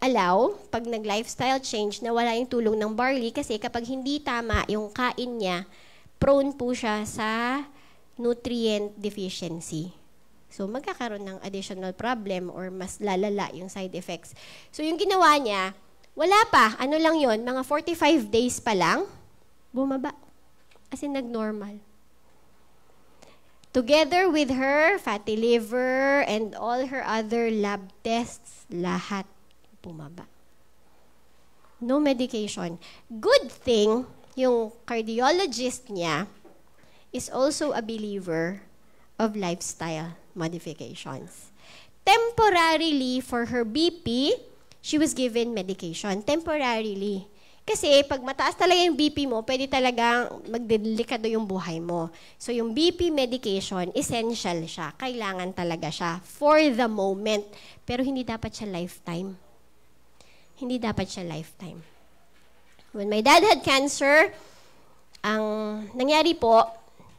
Speaker 1: allow, pag nag-lifestyle change, na wala yung tulong ng barley kasi kapag hindi tama yung kain niya, prone po siya sa nutrient deficiency. So, magkakaroon ng additional problem or mas lalala yung side effects. So, yung ginawa niya, wala pa. Ano lang yon, mga 45 days pa lang, bumaba. As in, nag-normal. Together with her fatty liver and all her other lab tests, lahat bumaba. No medication. Good thing, yung cardiologist niya is also a believer of lifestyle modifications. Temporarily, for her BP, she was given medication. Temporarily. Kasi pag mataas talaga yung BP mo, pwede talagang magdelikado yung buhay mo. So yung BP medication, essential siya. Kailangan talaga siya for the moment. Pero hindi dapat siya lifetime. Hindi dapat siya lifetime. When my dad had cancer, ang nangyari po,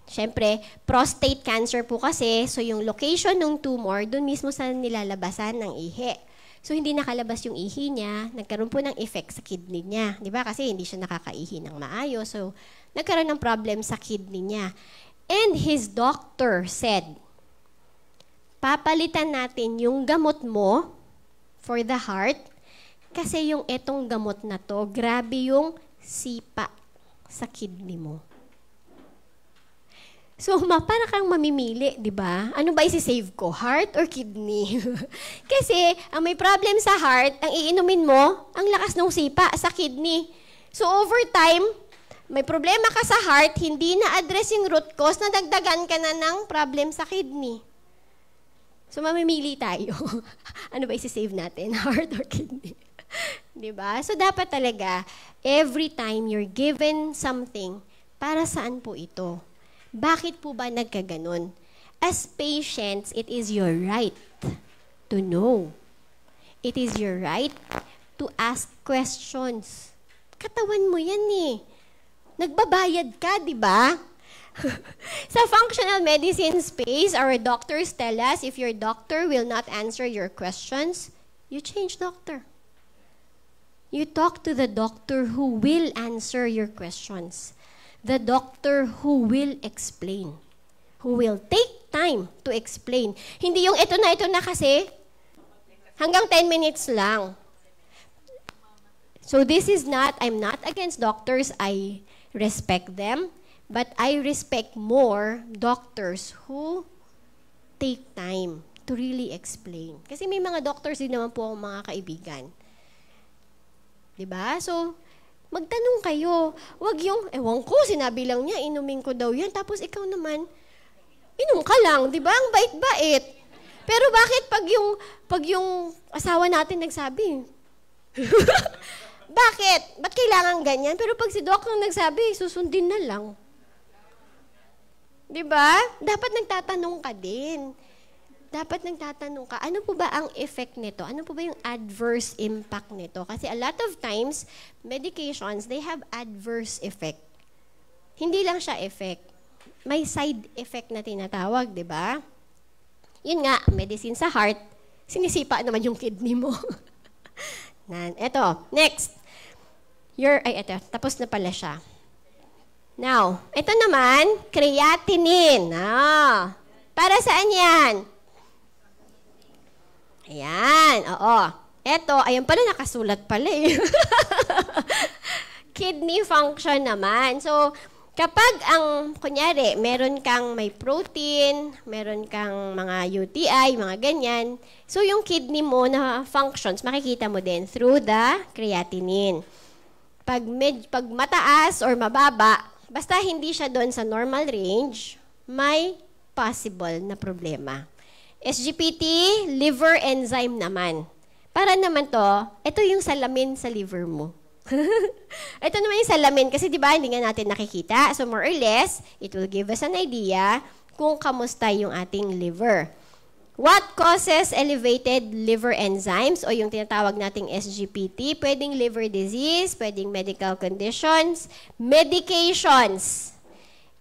Speaker 1: syempre, prostate cancer po kasi, so yung location ng tumor, dun mismo sa nilalabasan ng ihi. So, hindi nakalabas yung ihi niya, nagkaroon po ng effect sa kidney niya. Di ba? Kasi hindi siya nakakaihi ng maayos. So, nagkaroon ng problem sa kidney niya. And his doctor said, papalitan natin yung gamot mo for the heart kasi yung etong gamot na to, grabe yung sipa sa kidney mo. So, para kang mamimili, di ba? Ano ba isi-save ko? Heart or kidney? Kasi, ang may problem sa heart, ang iinumin mo, ang lakas ng sipa sa kidney. So, over time, may problema ka sa heart, hindi na-address yung root cause, nadagdagan ka na ng problem sa kidney. So, mamimili tayo. Ano ba isi-save natin? Heart or kidney? Di ba? So, dapat talaga, every time you're given something, para saan po ito? Bakit po ba nagkaganon? As patients, it is your right to know. It is your right to ask questions. Katawan mo yan eh. Nagbabayad ka, di ba? Sa functional medicine space, our doctors tell us if your doctor will not answer your questions, you change doctor. You talk to the doctor who will answer your questions. The doctor who will explain. Who will take time to explain. Hindi yung ito na kasi, hanggang 10 minutes lang. So this is not, I'm not against doctors, I respect them, but I respect more doctors who take time to really explain. Kasi may mga doctors din naman po akong mga kaibigan. Diba? So, magtanong kayo. Wag yung, ewan ko, sinabi lang niya, inumin ko daw yan. Tapos ikaw naman, inom ka lang, di ba? Ang bait-bait. Pero bakit pag yung asawa natin nagsabi? Bakit? Ba't kailangan ganyan? Pero pag si Doc ang nagsabi, susundin na lang. Di ba? Dapat nagtatanong ka din. Dapat nagtatanong ka, ano po ba ang effect nito? Ano po ba yung adverse impact nito? Kasi a lot of times, medications, they have adverse effect. Hindi lang siya effect. May side effect na tinatawag, di ba? Yun nga, medicine sa heart, Sinisipa naman yung kidney mo. Eto, next. Eto, tapos na pala siya. Now, ito naman, creatinine. Para saan yan? Ayan, oo. Eto, ayan pala, nakasulat pala eh. Kidney function naman. So, kapag kunyari, meron kang may protein, meron kang mga UTI, mga ganyan, so yung kidney mo na functions, makikita mo din through the creatinine. Pag mataas or mababa, basta hindi siya doon sa normal range, may possible na problema. SGPT, liver enzyme naman. Para naman ito yung salamin sa liver mo. Ito naman yung salamin kasi di ba hindi nga natin nakikita. So more or less, it will give us an idea kung kamusta yung ating liver. What causes elevated liver enzymes o yung tinatawag nating SGPT? Pwedeng liver disease, pwedeng medical conditions, medications,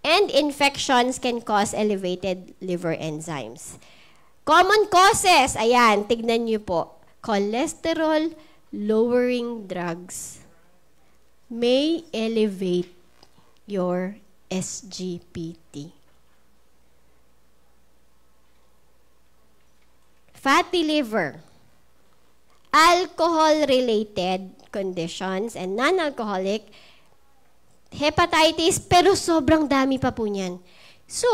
Speaker 1: and infections can cause elevated liver enzymes. Common causes, ayan, tignan nyo po. Cholesterol lowering drugs may elevate your SGPT. Fatty liver, alcohol-related conditions, and non-alcoholic, hepatitis, pero sobrang dami pa po niyan. So,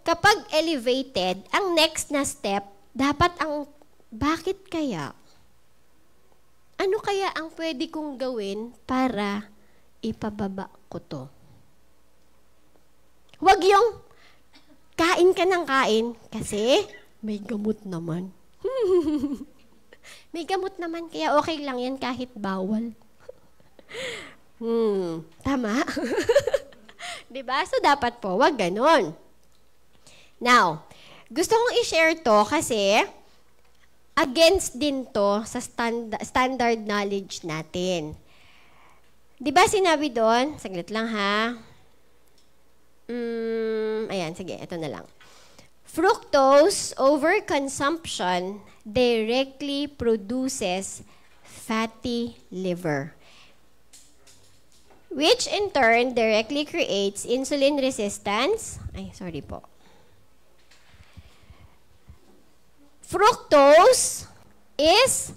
Speaker 1: kapag elevated, ang next na step, dapat bakit kaya? Ano kaya ang pwede kong gawin para ipababa ko to? Huwag yung kain ka ng kain kasi may gamot naman. May gamot naman, kaya okay lang yan kahit bawal. Tama? Diba? So, dapat po, wag ganon. Now, gusto kong i-share to kasi against din to sa standard knowledge natin. Diba sinabi doon? Saglit lang ha. Ayan, sige, ito na lang. Fructose overconsumption directly produces fatty liver, which in turn directly creates insulin resistance. Fructose is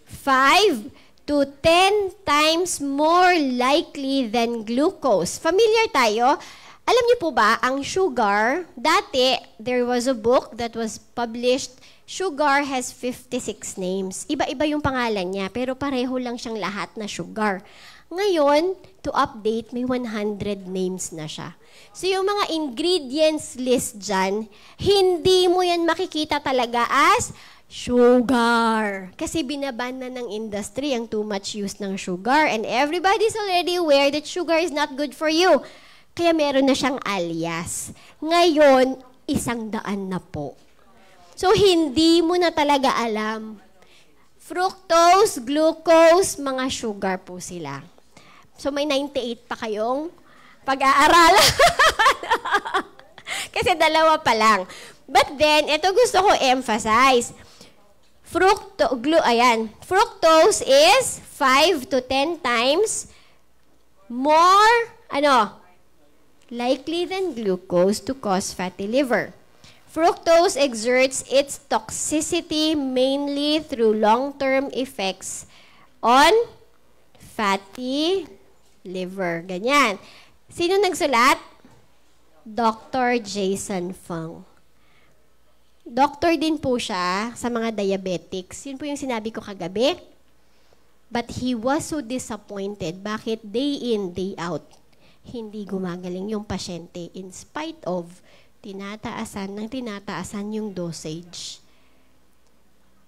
Speaker 1: 5 to 10 times more likely than glucose. Familiar tayo? Alam niyo po ba, ang sugar, dati, there was a book that was published, sugar has 56 names. Iba-iba yung pangalan niya, pero pareho lang siyang lahat na sugar. Ngayon, to update, may 100 names na siya. So yung mga ingredients list dyan, hindi mo yan makikita talaga as sugar. Kasi binaban na ng industry ang too much use ng sugar, and everybody's already aware that sugar is not good for you. Kaya meron na siyang alias. Ngayon, 100 na po. So, hindi mo na talaga alam. Fructose, glucose, mga sugar po sila. So, may 98 pa kayong pag-aaralan. Kasi dalawa pa lang. But then, ito gusto ko emphasize. Fructose is 5 to 10 times more, likely than glucose to cause fatty liver. Fructose exerts its toxicity mainly through long-term effects on fatty liver. Ganyan. Sino nagsulat? Dr. Jason Fung. Doctor din po siya sa mga diabetics. Yun po yung sinabi ko kagabi. But he was so disappointed. Bakit day in, day out, hindi gumagaling yung pasyente in spite of tinataasan yung dosage.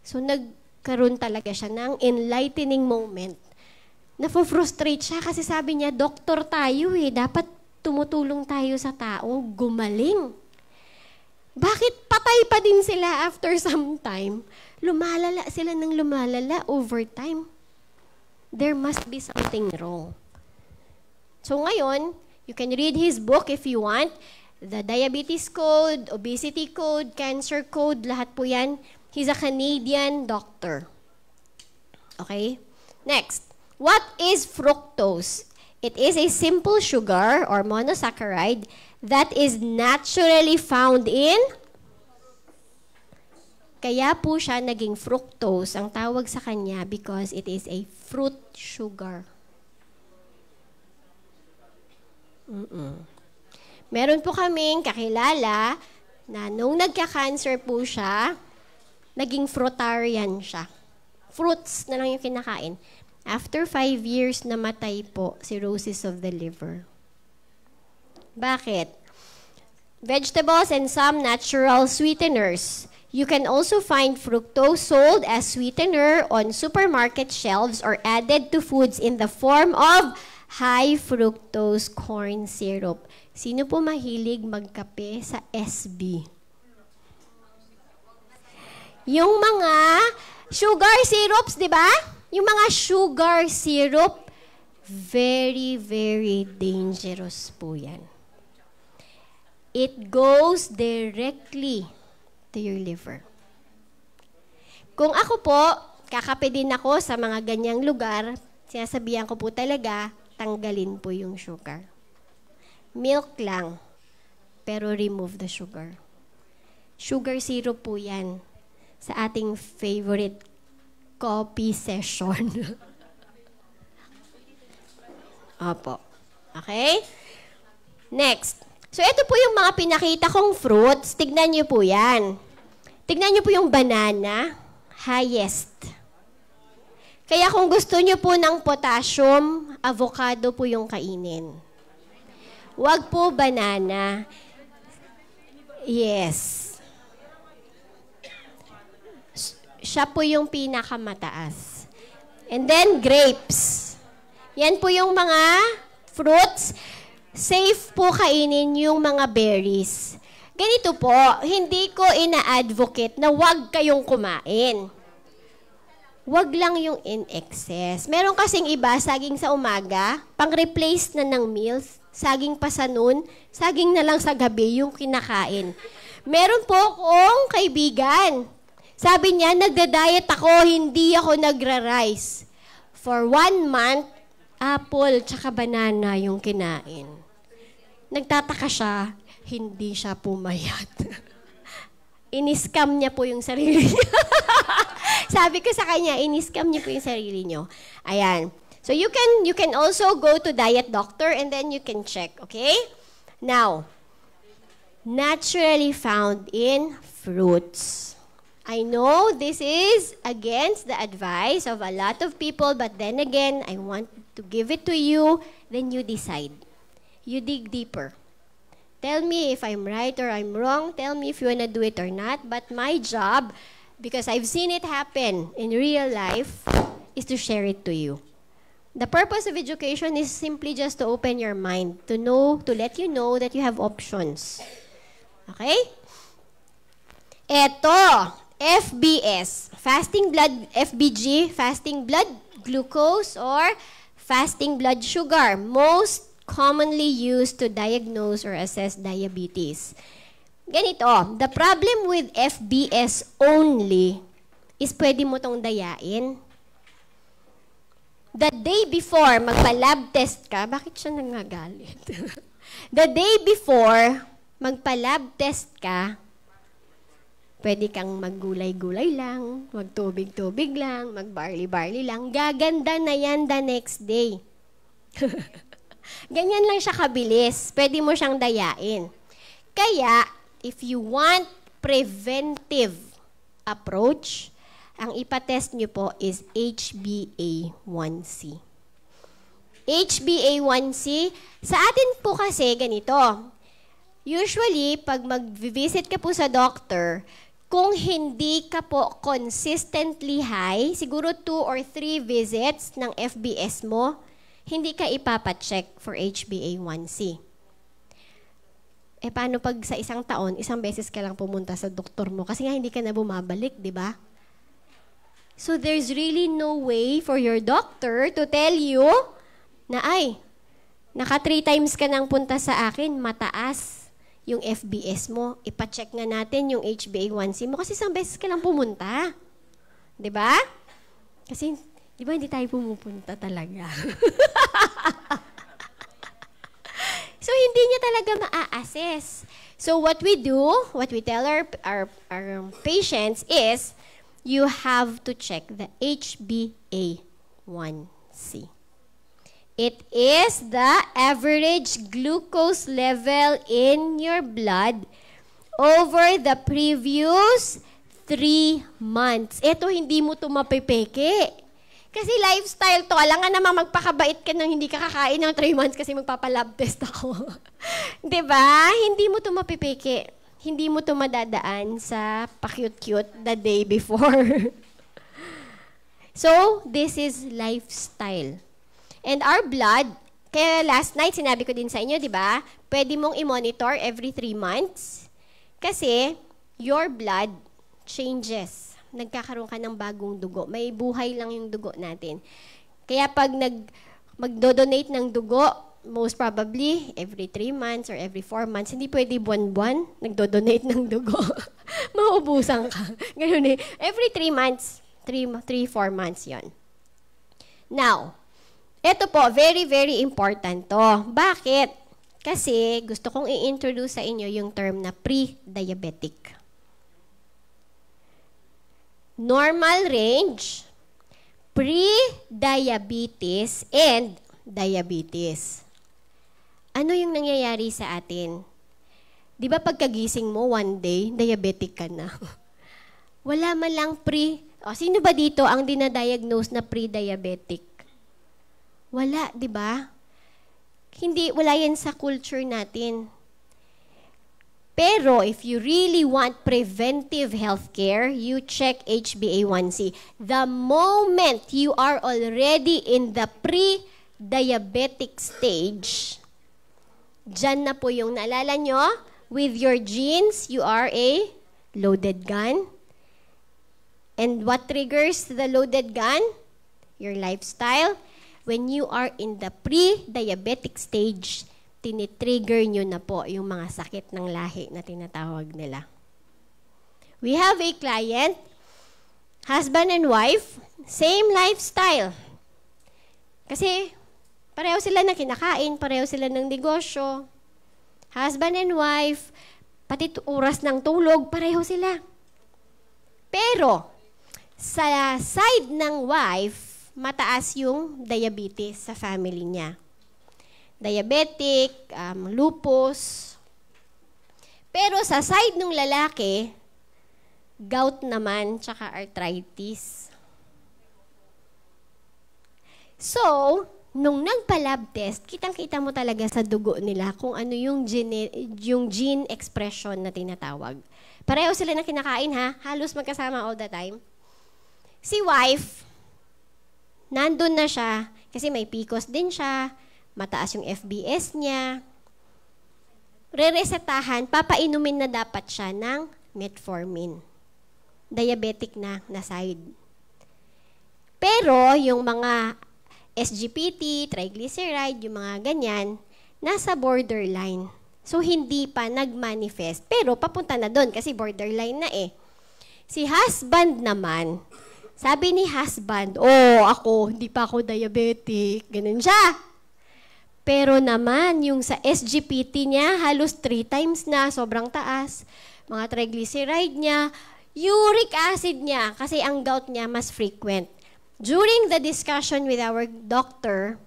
Speaker 1: So, nagkaroon talaga siya ng enlightening moment. Nafo-frustrate siya kasi sabi niya, doktor tayo dapat tumutulong tayo sa tao, gumaling. Bakit patay pa din sila after some time? Lumalala sila ng lumalala over time. There must be something wrong. So ngayon, you can read his book if you want. The diabetes code, obesity code, cancer code, lahat po yan. He's a Canadian doctor. Okay? Next. What is fructose? It is a simple sugar or monosaccharide that is naturally found in... Kaya po siya naging fructose. Ang tawag sa kanya because it is a fruit sugar. Meron po kaming kakilala na nung nagka-cancer po siya, naging fruitarian siya. Fruits na lang yung kinakain. After 5 years, namatay po, cirrhosis of the liver. Bakit? Vegetables and some natural sweeteners. You can also find fructose sold as sweetener on supermarket shelves or added to foods in the form of high fructose corn syrup. Sino po mahilig magkape sa SB? Yung mga sugar syrups, di ba? Yung mga sugar syrup, very, very dangerous po yan. It goes directly to your liver. Kung ako po, kakape din ako sa mga ganyang lugar, sinasabihan ko po talaga, tanggalin po yung sugar. Milk lang, pero remove the sugar. Sugar syrup po yan sa ating favorite coffee session. Opo. Okay? Next. So, ito po yung mga pinakita kong fruits. Tignan nyo po yan. Tignan nyo po yung banana, highest. Kaya kung gusto nyo po ng potassium, avocado po yung kainin. Huwag po banana. Yes. Siya po yung pinakamataas. And then, grapes. Yan po yung mga fruits. Safe po kainin yung mga berries. Ganito po, hindi ko ina-advocate na huwag kayong kumain. Huwag lang yung in excess. Meron kasing iba, saging sa umaga, pang-replace na ng meals, saging pa sa noon, saging na lang sa gabi yung kinakain. Meron po akong kaibigan. Sabi niya, nagda-diet ako, hindi ako nagra-rice. For 1 month, apple tsaka banana yung kinain. Nagtataka siya, hindi siya pumayat. Iniscam niya po yung sarili niya. Sabi ko sa kanya, iniscam niyo po yung sarili niyo. Ayan. So you can also go to diet doctor and then you can check, okay? Now, naturally found in fruits. I know this is against the advice of a lot of people, but then again, I want to give it to you, then you decide. You dig deeper. Tell me if I'm right or I'm wrong. Tell me if you wanna do it or not. But my job, because I've seen it happen in real life, is to share it to you. The purpose of education is simply just to open your mind, to let you know that you have options. Okay? Eto, FBS, fasting blood, FBG, fasting blood glucose or fasting blood sugar, most commonly used to diagnose or assess diabetes. Ganito, the problem with FBS only is pwede mo tong dayain. The day before, magpa-lab test ka, bakit siya nangagalit? The day before, magpa-lab test ka, pwede kang maggulay-gulay lang, magtubig-tubig lang, magbarley-barley lang. Gaganda na yan the next day. Ganyan lang siya kabilis. Pwede mo siyang dayain. Kaya, if you want preventive approach, ang ipatest nyo po is HbA1c. HbA1c, sa atin po kasi ganito. Usually, pag mag-visit ka po sa doctor, kung hindi ka po consistently high, siguro 2 or 3 visits ng FBS mo, hindi ka ipapacheck for HbA1c. Eh, paano pag sa isang taon, isang beses ka lang pumunta sa doktor mo? Kasi nga hindi ka na bumabalik, di ba? So, there's really no way for your doctor to tell you na, ay, naka 3 times ka nang punta sa akin, mataas yung FBS mo. Ipacheck nga natin yung HbA1c mo kasi isang beses ka lang pumunta. 'Di ba? Kasi, 'di ba hindi tayo pumupunta talaga? So, hindi niya talaga ma-assess. So, what we do, what we tell our patients is, you have to check the HbA1c. It is the average glucose level in your blood over the previous 3 months. Ito, hindi mo ito mapipeke. Kasi lifestyle to. Alam nga namang magpakabait ka nang hindi ka kakain ng 3 months kasi magpapalab test ako. 'Di ba? Hindi mo to mapipiki. Hindi mo to madadaan sa pa-cute-cute the day before. So, this is lifestyle. And our blood, kaya last night sinabi ko din sa inyo, 'di ba? Pwede mong i-monitor every 3 months kasi your blood changes. Nagkakaroon ka ng bagong dugo. May buhay lang yung dugo natin. Kaya pag magdo-donate ng dugo, most probably, every 3 months or every 4 months, hindi pwede buwan-buwan, nagdo-donate ng dugo. Mauubusan ka. Ganun eh. Every 3 months, 3-4 months yon. Now, ito po, very, very important to. Bakit? Kasi gusto kong i-introduce sa inyo yung term na pre-diabetic. Normal range, pre-diabetes, and diabetes. Ano yung nangyayari sa atin? Di ba pagkagising mo, one day, diabetic ka na? Wala man lang sino ba dito ang dinadiagnose na pre-diabetic? Wala, di ba? Wala yan sa culture natin. Pero if you really want preventive healthcare, you check HbA1c. The moment you are already in the pre-diabetic stage, dyan na po yung naalala nyo, with your genes, you are a loaded gun. And what triggers the loaded gun? Your lifestyle. When you are in the pre-diabetic stage, tinitrigger nyo na po yung mga sakit ng lahi na tinatawag nila. We have a client, husband and wife, same lifestyle. Kasi pareho sila na kinakain, pareho sila ng negosyo. Husband and wife, pati oras ng tulog, pareho sila. Pero, sa side ng wife, mataas yung diabetes sa family niya. Diabetic, lupus. Pero sa side ng lalaki, gout naman, tsaka arthritis. So, nung nagpa-lab test, kitang-kita mo talaga sa dugo nila kung ano yung gene expression na tinatawag. Pareho sila na kinakain ha, halos magkasama all the time. Si wife, nandun na siya, kasi may PCOS din siya, mataas yung FBS niya. Re-resetahan, papainumin na dapat siya ng metformin. Diabetic na side. Pero yung mga SGPT, triglyceride, yung mga ganyan, nasa borderline. So, hindi pa nag-manifest. Pero papunta na doon kasi borderline na eh. Si husband naman, sabi ni husband, hindi pa ako diabetic. Ganun siya. Pero naman, yung sa SGPT niya, halos 3 times na, sobrang taas. Mga triglyceride niya, uric acid niya, kasi ang gout niya mas frequent. During the discussion with our doctor,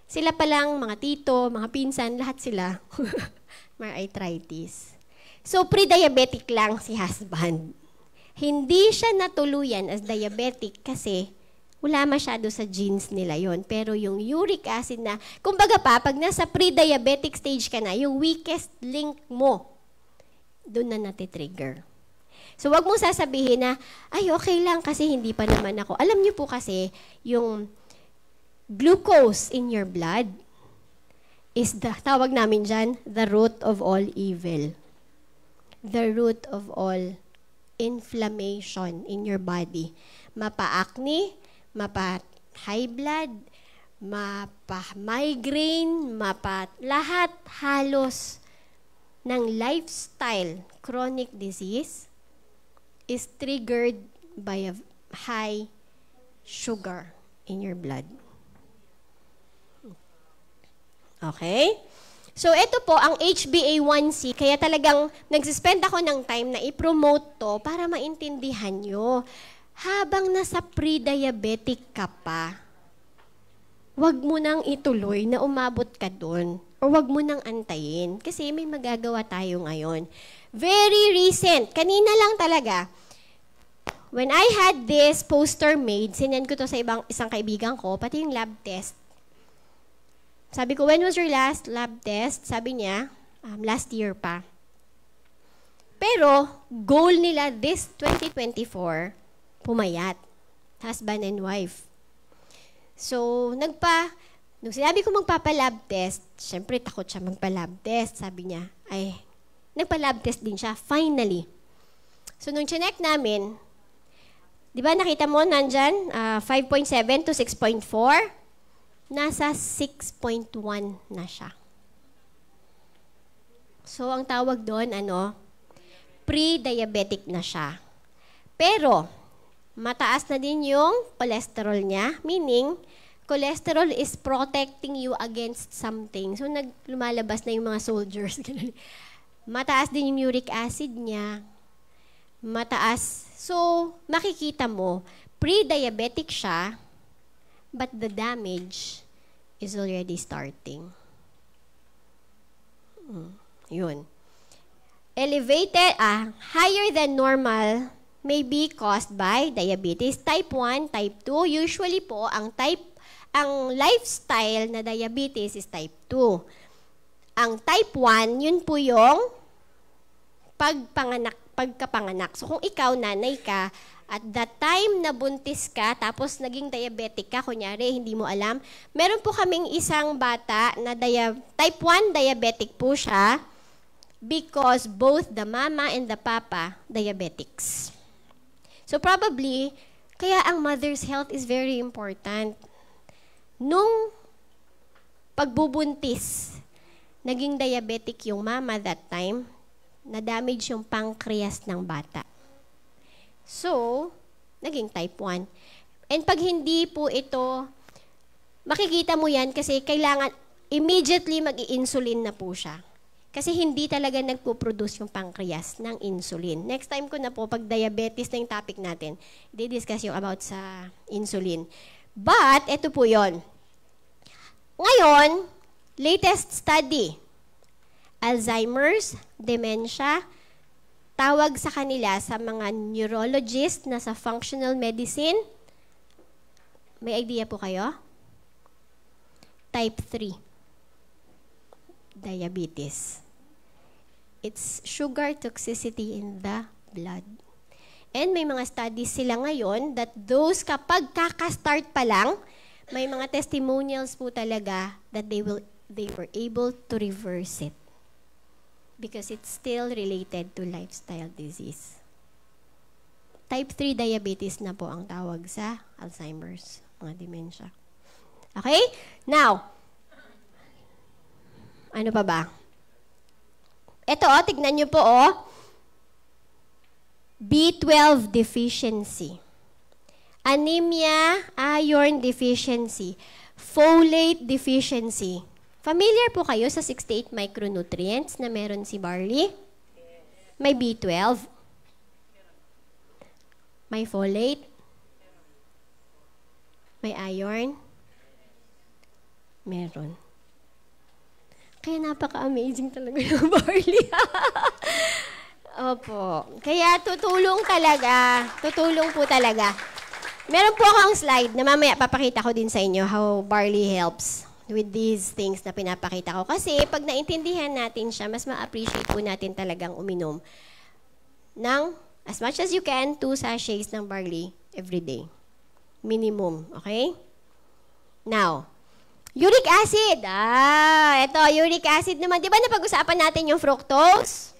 Speaker 1: sila palang mga tito, mga pinsan, lahat sila, may arthritis. So, pre-diabetic lang si husband. Hindi siya natuluyan as diabetic kasi wala masyado sa genes nila yon. Pero yung uric acid na, kumbaga pag nasa pre-diabetic stage ka na, yung weakest link mo, doon na natitrigger. So, wag mong sasabihin na, okay lang kasi hindi pa naman ako. Alam niyo po kasi, yung glucose in your blood is tawag namin dyan, the root of all evil. The root of all inflammation in your body. Mapa-acne, mapa-high blood, mapa-migraine, lahat halos ng lifestyle chronic disease is triggered by a high sugar in your blood. Okay? So, ito po ang HbA1c. Kaya talagang nagsispend ako ng time na i-promote to para maintindihan nyo. Habang nasa pre-diabetic ka pa, wag mo nang ituloy na umabot ka dun. O wag mo nang antayin. Kasi may magagawa tayo ngayon. Very recent. Kanina lang talaga. When I had this poster made, sinend ko to sa isang kaibigan ko, pati yung lab test. Sabi ko, when was your last lab test? Sabi niya, last year pa. Pero, goal nila this 2024, pumayat. Husband and wife. So, nung sinabi ko magpapa-lab test, syempre takot siya magpa-lab test. Sabi niya, nagpa-lab test din siya, finally. So, nung chinek namin, di ba nakita mo nandyan, 5.7 to 6.4? Nasa 6.1 na siya. So, ang tawag doon, pre-diabetic na siya. Pero, mataas na din yung cholesterol niya, meaning, cholesterol is protecting you against something. So, lumalabas na yung mga soldiers. Mataas din yung uric acid niya. Mataas. So, makikita mo, pre-diabetic siya, but the damage is already starting. Yun. Elevated, higher than normal may be caused by diabetes. Type 1, type 2. Usually po, ang lifestyle na diabetes is type 2. Ang type 1, yun po yung pagkapanganak. So kung ikaw, nanay ka, at that time na buntis ka, tapos naging diabetic ka, kunyari, hindi mo alam, meron po kaming isang bata na type 1 diabetic po siya because both the mama and the papa diabetics. So probably, kaya ang mother's health is very important. Nung pagbubuntis, naging diabetic yung mama that time, na-damage yung pancreas ng bata. So, naging type 1. And pag hindi po ito, makikita mo yan kasi kailangan immediately mag-i-insulin na po siya. Kasi hindi talaga nagpo-produce yung pancreas ng insulin. Next time ko na po, pag diabetes na yung topic natin, i-discuss yung about sa insulin. But, ito po yon. Ngayon, latest study, Alzheimer's, dementia, tawag sa kanila sa mga neurologist na sa functional medicine. May idea po kayo? Type 3. Diabetes. It's sugar toxicity in the blood. And may mga studies sila ngayon that those kapag kaka-start pa lang, may mga testimonials po talaga that they were able to reverse it. Because it's still related to lifestyle disease. Type 3 diabetes na po ang tawag sa Alzheimer's, mga dementia. Okay? Now, ano pa ba? Ito, tignan nyo po, B12 deficiency. Anemia, iron deficiency, folate deficiency. Familiar po kayo sa 68 micronutrients na meron si barley? May B12. May folate. May iron. Meron. Kaya napaka-amazing talaga yung barley. Opo. Kaya tutulong talaga. Tutulong po talaga. Meron po akong slide na mamaya papakita ko din sa inyo how barley helps with these things na pinapakita ko. Kasi pag naintindihan natin siya, mas ma-appreciate po natin talagang uminom ng as much as you can, 2 sachets ng barley every day. Minimum, okay? Now, uric acid. Ito, uric acid naman. Di ba napag-usapan natin yung fructose?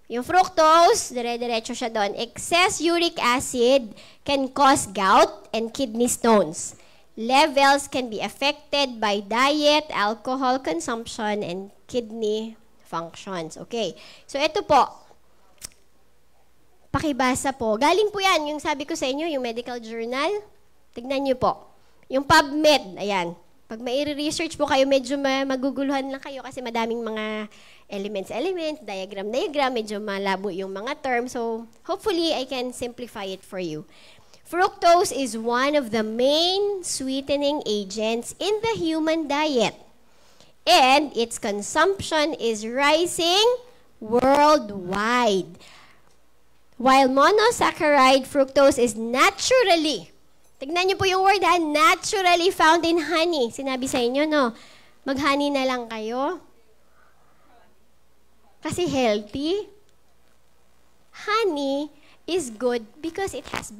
Speaker 1: Yung fructose, dire-diretso siya doon. Excess uric acid can cause gout and kidney stones. Levels can be affected by diet, alcohol consumption, and kidney functions. Okay. So, ito po. Pakibasa po. Galing po yan. Yung sabi ko sa inyo, yung medical journal. Tignan nyo po. Yung PubMed. Ayan. Pag mai-research po kayo, medyo maguguluhan lang kayo kasi madaming mga elements, diagram, medyo malabo yung mga terms. So, hopefully, I can simplify it for you. Fructose is one of the main sweetening agents in the human diet. And its consumption is rising worldwide. While monosaccharide fructose is naturally, tignan niyo po yung word ha, naturally found in honey. Sinabi sa inyo, no? Mag-honey na lang kayo. Kasi healthy. Honey is good because it has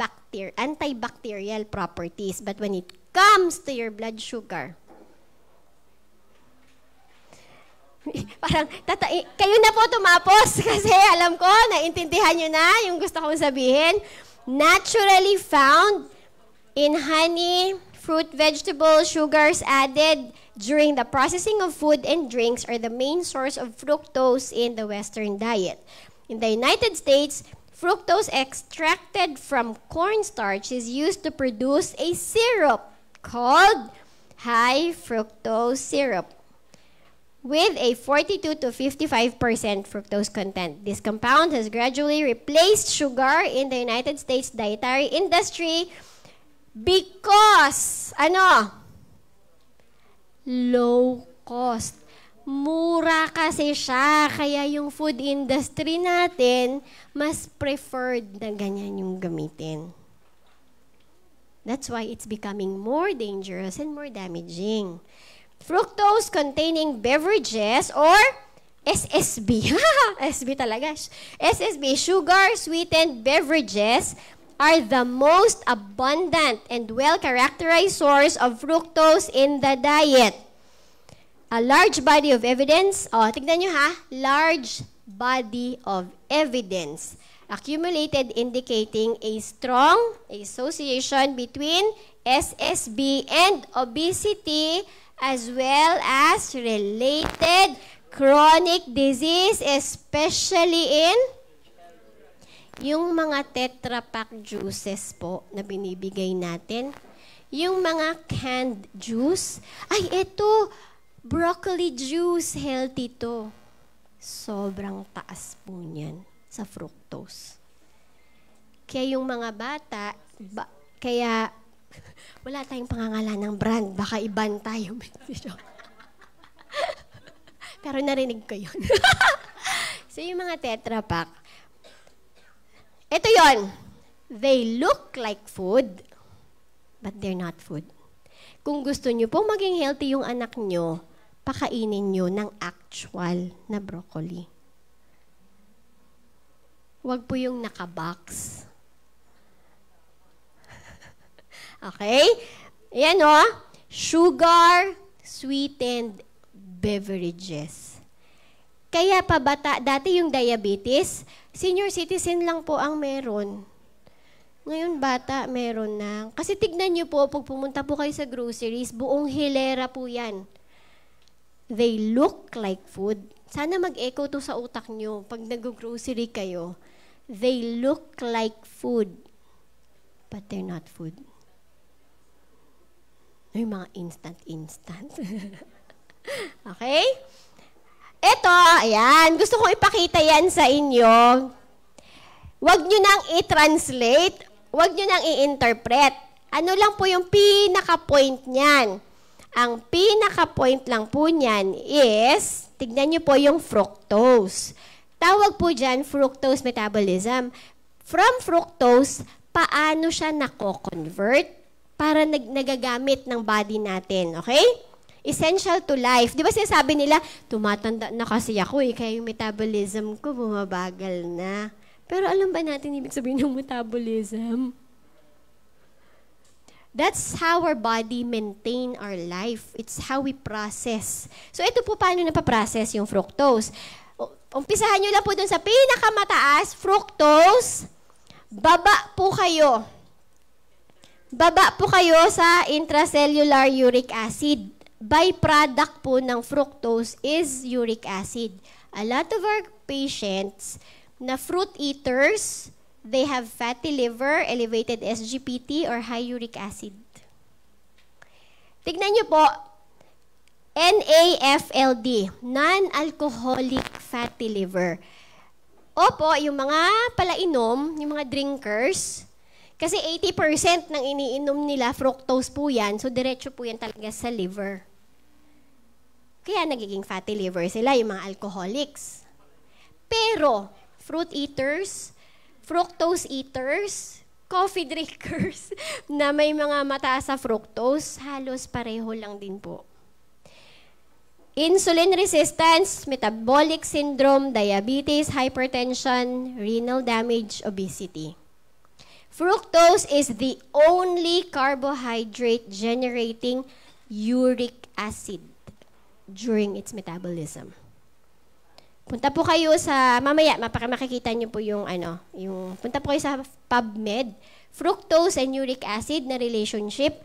Speaker 1: antibacterial properties. But when it comes to your blood sugar, parang, kayo na po tumapos kasi alam ko, naintindihan nyo na yung gusto kong sabihin. Naturally found in honey, fruit, vegetables, sugars added during the processing of food and drinks are the main source of fructose in the Western diet. In the United States, fructose extracted from cornstarch is used to produce a syrup called high fructose syrup with a 42 to 55% fructose content. This compound has gradually replaced sugar in the United States dietary industry because, low cost. Mura kasi siya, kaya yung food industry natin, mas preferred na ganyan yung gamitin. That's why it's becoming more dangerous and more damaging. Fructose-containing beverages or SSB. SSB talaga. SSB, sugar-sweetened beverages, are the most abundant and well-characterized source of fructose in the diet. A large body of evidence, tignan nyo ha, large body of evidence accumulated indicating a strong association between SSB and obesity as well as related chronic disease, especially in yung mga Tetra Pak juices po na binibigay natin. Yung mga canned juice. Ay, ito, broccoli juice, healthy to. Sobrang taas po niyan sa fructose. Kaya yung mga bata, kaya wala tayong pangangalan ng brand. Baka iban tayo. Pero narinig ko yun. So, yung mga Tetra Pak, ito yon. They look like food, but they're not food. Kung gusto nyo pong maging healthy yung anak nyo, pakainin nyo ng actual na broccoli. Huwag po yung nakabox. Okay? Ayan o. Sugar-sweetened beverages. Kaya dati yung diabetes, senior citizen lang po ang meron. Ngayon, bata, meron na. Kasi tignan nyo po, pag pumunta po kayo sa groceries, buong hilera po yan. They look like food. Sana mag-echo to sa utak nyo pag nag-grocery kayo. They look like food, but they're not food. Yung mga instant. Okay? Ito, ayan. Gusto kong ipakita yan sa inyo. Huwag nyo nang i-translate. Huwag nyo nang i-interpret. Ano lang po yung pinaka-point niyan? Ang pinaka-point lang po niyan is, tignan nyo po yung fructose. Tawag po dyan, fructose metabolism. From fructose, paano siya nako-convert para nagagamit ng body natin, okay? Essential to life. Di ba sinasabi nila, tumatanda na kasi ako kaya yung metabolism ko bumabagal na. Pero alam ba natin ibig sabihin ng metabolism? That's how our body maintain our life. It's how we process. So ito po paano napaprocess yung fructose. Umpisahan nyo lang po dun sa pinakamataas, fructose, baba po kayo. Baba po kayo sa intracellular uric acid. Byproduct po ng fructose is uric acid. A lot of our patients na fruit eaters, they have fatty liver, elevated SGPT, or high uric acid. Tignan nyo po, NAFLD, non-alcoholic fatty liver. Opo, yung mga palainom, yung mga drinkers, kasi 80% ng iniinom nila, fructose po yan, so diretso po yan talaga sa liver. Kaya nagiging fatty liver sila, yung mga alcoholics. Pero, fruit eaters, fructose eaters, coffee drinkers, na may mga mataas sa fructose, halos pareho lang din po. Insulin resistance, metabolic syndrome, diabetes, hypertension, renal damage, obesity. Fructose is the only carbohydrate generating uric acid during its metabolism. Punta po kayo sa, mamaya, makikita nyo po yung, punta po kayo sa PubMed, fructose and uric acid na relationship.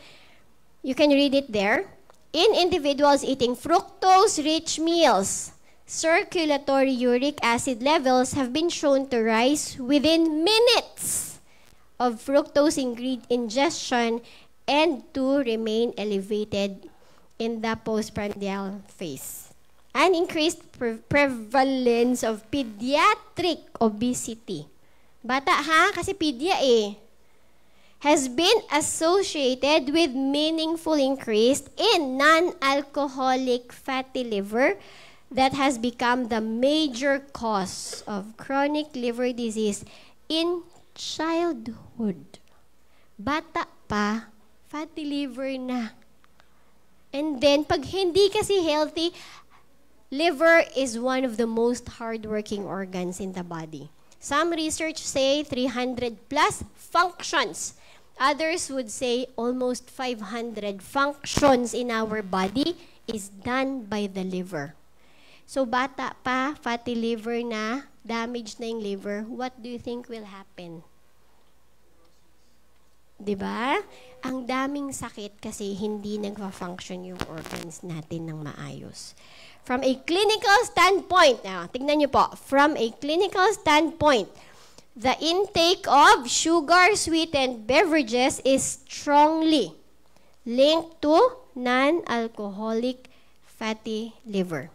Speaker 1: You can read it there. In individuals eating fructose-rich meals, circulatory uric acid levels have been shown to rise within minutes of fructose ingestion and to remain elevated in the postprandial phase. An increased prevalence of pediatric obesity. Bata ha? Kasi pedya eh. Has been associated with meaningful increase in non-alcoholic fatty liver that has become the major cause of chronic liver disease in childhood. Bata pa, fatty liver na. And then, pag hindi kasi healthy, liver is one of the most hardworking organs in the body. Some research say 300 plus functions. Others would say almost 500 functions in our body is done by the liver. So bata pa, fatty liver na, damaged na yung liver, what do you think will happen? Diba? Ang daming sakit kasi hindi nagfa-function yung organs natin ng maayos. From a clinical standpoint, tignan nyo po, from a clinical standpoint, the intake of sugar-sweetened beverages is strongly linked to non-alcoholic fatty liver.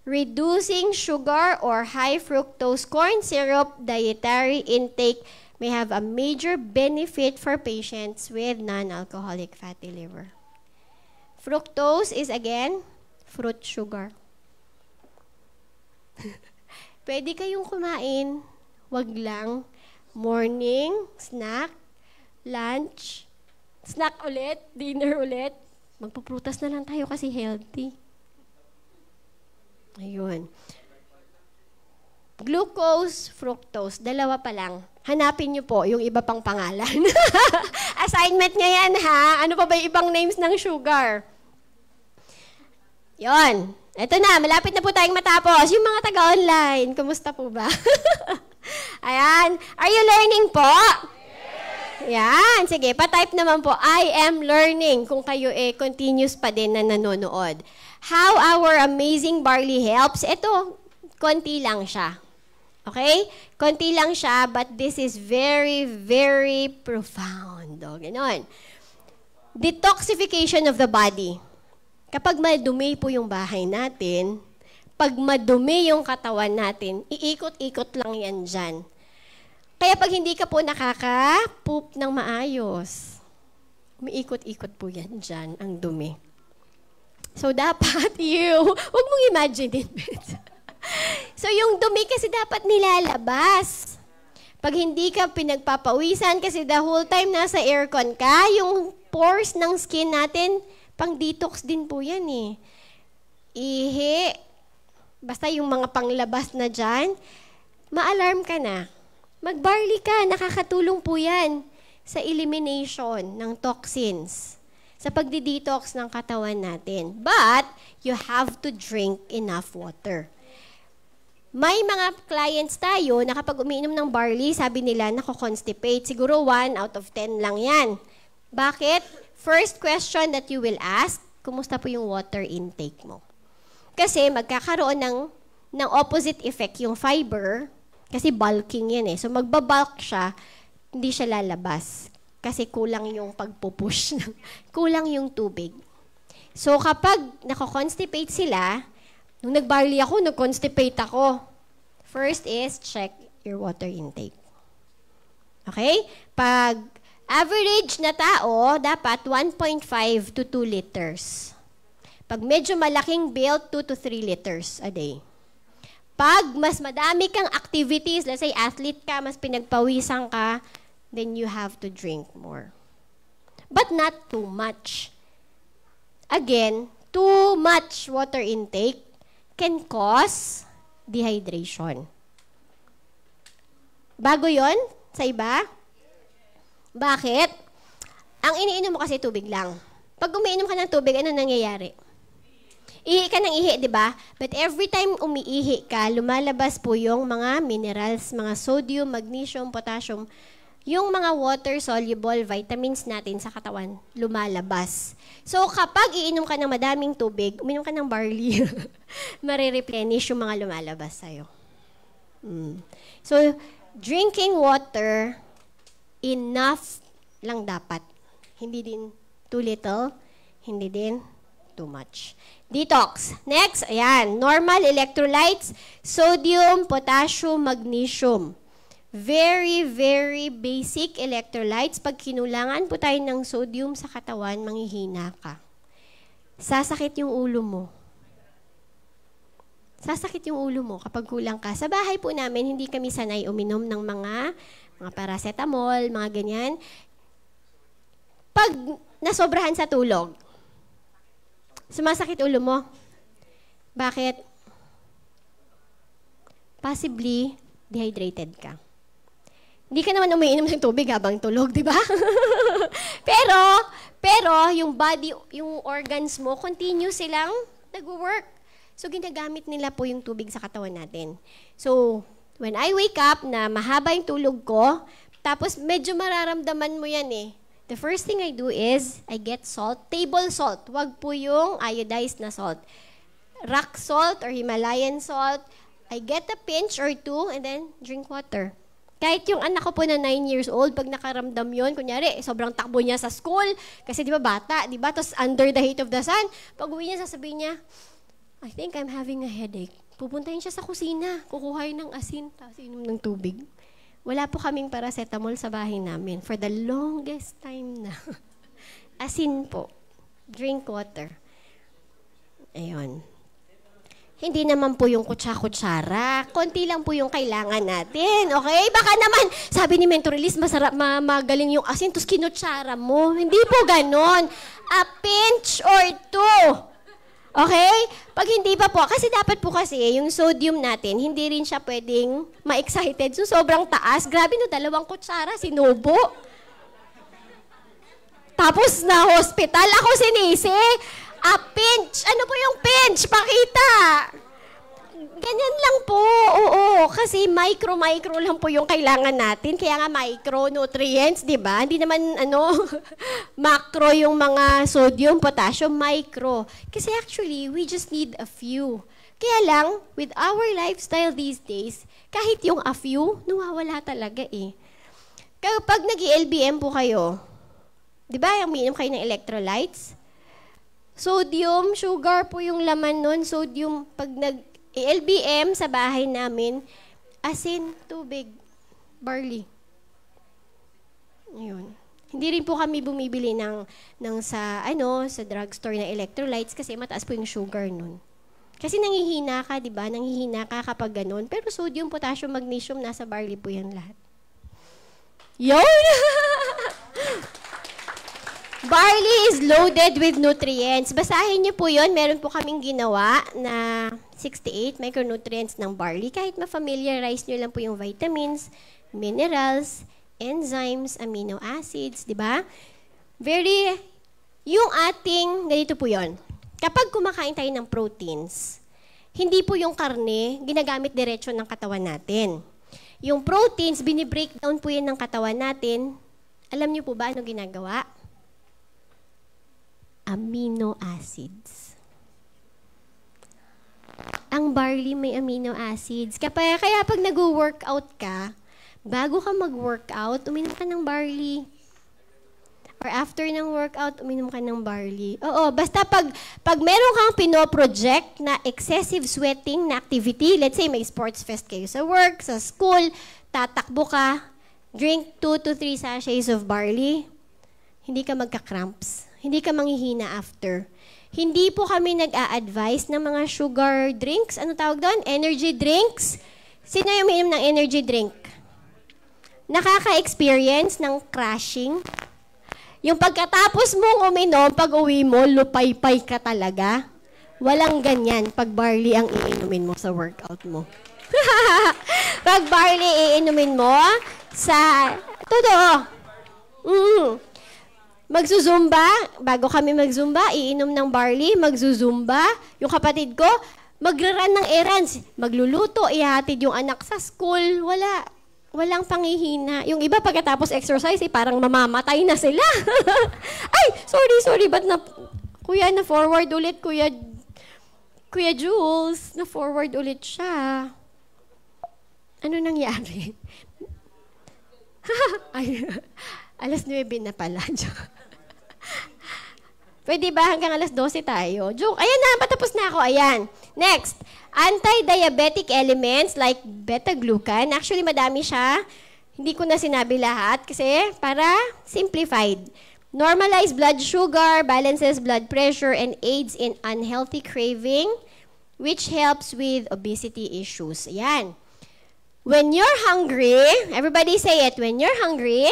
Speaker 1: Reducing sugar or high fructose corn syrup dietary intake may have a major benefit for patients with non-alcoholic fatty liver. Fructose is again fruit sugar. Pwede kayong kumain, wag lang morning, snack, lunch, snack ulit, dinner ulit. Magpuprutas na lang tayo kasi healthy. Ayun. Glucose, fructose, dalawa pa lang. Hanapin niyo po yung iba pang pangalan. Assignment nga yan, ha? Ano pa ba yung ibang names ng sugar? Yon. Ito na, malapit na po tayong matapos. Yung mga taga-online, kumusta po ba? Ayan. Are you learning po? Yes. Yan. Sige, pa-type naman po, I am learning kung kayo continuous pa din na nanonood. How our amazing barley helps. Ito, konti lang siya. Okay? Konti lang siya, but this is very, very profound. O, ganon. Detoxification of the body. Kapag madumi po yung bahay natin, pag madumi yung katawan natin, iikot-ikot lang yan dyan. Kaya pag hindi ka po nakaka-poop ng maayos, umiikot-ikot po yan dyan, ang dumi. So, dapat huwag mong imagine it. So, yung dumi kasi dapat nilalabas. Pag hindi ka pinagpapawisan kasi the whole time nasa aircon ka, yung pores ng skin natin, pang-detox din po yan eh. Ihi, basta yung mga panglabas na dyan, ma-alarm ka na. Mag-barley ka, nakakatulong po yan sa elimination ng toxins, sa pagdi-detox ng katawan natin. But, you have to drink enough water. May mga clients tayo na kapag umiinom ng barley, sabi nila, nako-constipate. Siguro 1 out of 10 lang yan. Bakit? First question that you will ask, kumusta po yung water intake mo? Kasi magkakaroon ng ng opposite effect yung fiber, kasi bulking yan eh. So, magbabulk siya, hindi siya lalabas. Kasi kulang yung pagpupush. Kulang yung tubig. So, kapag nako-constipate sila, nung nag-barley ako, nag-constipate ako. First is, check your water intake. Okay? Pag average na tao, dapat 1.5 to 2 liters. Pag medyo malaking build, 2 to 3 liters a day. Pag mas madami kang activities, let's say athlete ka, mas pinagpawisan ka, then you have to drink more. But not too much. Again, too much water intake can cause dehydration. Bago yon sa iba? Bakit? Ang iniinom mo kasi tubig lang. Pag umiinom ka ng tubig, ano nangyayari? Ihi ka ng ihi, di ba? But every time umiihi ka, lumalabas po yung mga minerals, mga sodium, magnesium, potassium, yung mga water-soluble vitamins natin sa katawan, lumalabas. So, kapag iinom ka ng madaming tubig, uminom ka ng barley, marireplenish yung mga lumalabas sa'yo. So, drinking water, enough lang dapat. Hindi din too little, hindi din too much. Detox. Next, ayan, normal electrolytes, sodium, potassium, magnesium. Very, very basic electrolytes. Pag kinulangan po tayo ng sodium sa katawan, manghihina ka. Sasakit yung ulo mo. Sasakit yung ulo mo kapag kulang ka. Sa bahay po namin, hindi kami sanay uminom ng mga paracetamol, mga ganyan. Pag nasobrahan sa tulog, sumasakit ulo mo. Bakit? Possibly, dehydrated ka. Hindi ka naman umiinom ng tubig habang tulog, di ba? pero, yung body, yung organs mo, continue silang nag-work. So, ginagamit nila po yung tubig sa katawan natin. So, when I wake up, na mahaba yung tulog ko, tapos medyo mararamdaman mo yan eh. The first thing I do is, I get salt, table salt. Wag po yung iodized na salt. Rock salt or Himalayan salt. I get a pinch or two and then drink water. Kahit yung anak ko po na 9 years old, pag nakaramdam yun, kunyari, sobrang takbo niya sa school, kasi di ba bata, di ba? Tapos under the heat of the sun, pag uwi niya, sasabihin niya, I think I'm having a headache. Pupuntahin siya sa kusina, kukuha ng asin, tapos inom ng tubig. Wala po kaming paracetamol sa bahay namin for the longest time na. Asin po. Drink water. Ayun. Hindi naman po yung kutsa-kutsara. Konti lang po yung kailangan natin. Okay? Baka naman, sabi ni Mentor Elise, masarap, magaling yung asin, tapos kinutsara mo. Hindi po ganon. A pinch or two. Okay? Pag hindi pa po, kasi dapat po kasi, yung sodium natin, hindi rin siya pwedeng ma-excited. So, sobrang taas. Grabe no, 2 kutsara, sinubo. Tapos na hospital, ako sinisi. A pinch. Ano po yung pinch? Pakita. Ganyan lang po. Oo. Kasi micro lang po yung kailangan natin. Kaya nga micronutrients, di ba? Hindi naman macro yung mga sodium, potassium, micro. Kasi actually, we just need a few. Kaya lang, with our lifestyle these days, kahit yung a few, nawawala talaga eh. Kapag nag-LBM po kayo, di ba, umiinom kayo ng electrolytes? Sodium, sugar po yung laman nun. Sodium, pag nag-LBM sa bahay namin, asin, tubig, barley. Yun. Hindi rin po kami bumibili ng sa drugstore na electrolytes kasi mataas po yung sugar nun. Kasi nanghihina ka, di ba? Nanghihina ka kapag ganun. Pero sodium, potassium, magnesium, nasa barley po yan lahat. Yun! Barley is loaded with nutrients. Basahin niyo po yun. Meron po kaming ginawa na 68 micronutrients ng barley. Kahit ma-familiarize niyo lang po yung vitamins, minerals, enzymes, amino acids, di ba? Yung ating, ganito po yun. Kapag kumakain tayo ng proteins, hindi po yung karne ginagamit diretso ng katawan natin. Yung proteins, binibreakdown po yan ng katawan natin. Alam niyo po ba ano ginagawa? Amino acids. Ang barley may amino acids. Kaya pag nag-workout ka, bago ka mag-workout, uminom ka ng barley. Or after ng workout, uminom ka ng barley. Oo, basta pag meron kang pinoproject na excessive sweating na activity, let's say may sports fest kayo sa work, sa school, tatakbo ka, drink 2 to 3 sachets of barley, hindi ka magka-cramps. Hindi ka manghihina after. Hindi po kami nag-a-advise ng mga sugar drinks. Ano tawag doon? Energy drinks. Sino yung umiinom ng energy drink? Nakaka-experience ng crashing? Yung pagkatapos mong uminom, pag uwi mo, lupay-pay ka talaga. Walang ganyan pag barley ang iinumin mo sa workout mo. Pag barley iinumin mo sa... Totoo. Magzuzumba. Bago kami magzumba, iinom ng barley, magzuzumba. Yung kapatid ko, magra-run ng errands. Magluluto, ihatid yung anak sa school. Walang pangihina. Yung iba pagkatapos exercise, parang mamamatay na sila. Ay, sorry. Ba't Kuya, na-forward ulit, Kuya Jules. Na-forward ulit siya. Ano nangyari? Ay, 9:00 na pala. Pwede ba hanggang 12:00 tayo? Joke. Ayan na, patapos na ako. Ayan. Next. Anti-diabetic elements like beta-glucan. Actually, madami siya. Hindi ko na sinabi lahat kasi para simplified. Normalize blood sugar, balances blood pressure, and aids in unhealthy craving, which helps with obesity issues. Ayan. When you're hungry, everybody say it, when you're hungry,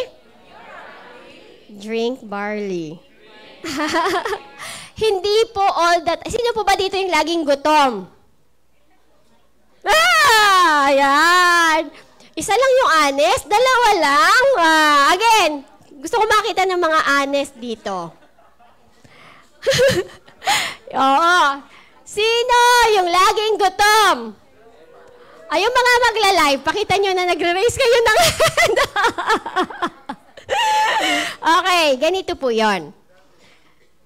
Speaker 1: drink barley. Hindi po all that. Sino po ba dito yung laging gutom? Ayan. Isa lang yung honest, dalawa lang. Again, gusto ko makita ng mga honest dito. Oo. Sino yung laging gutom? Ay, yung mga magla-live, pakita nyo na nagre-raise kayo ng hand. Okay, ganito po yon.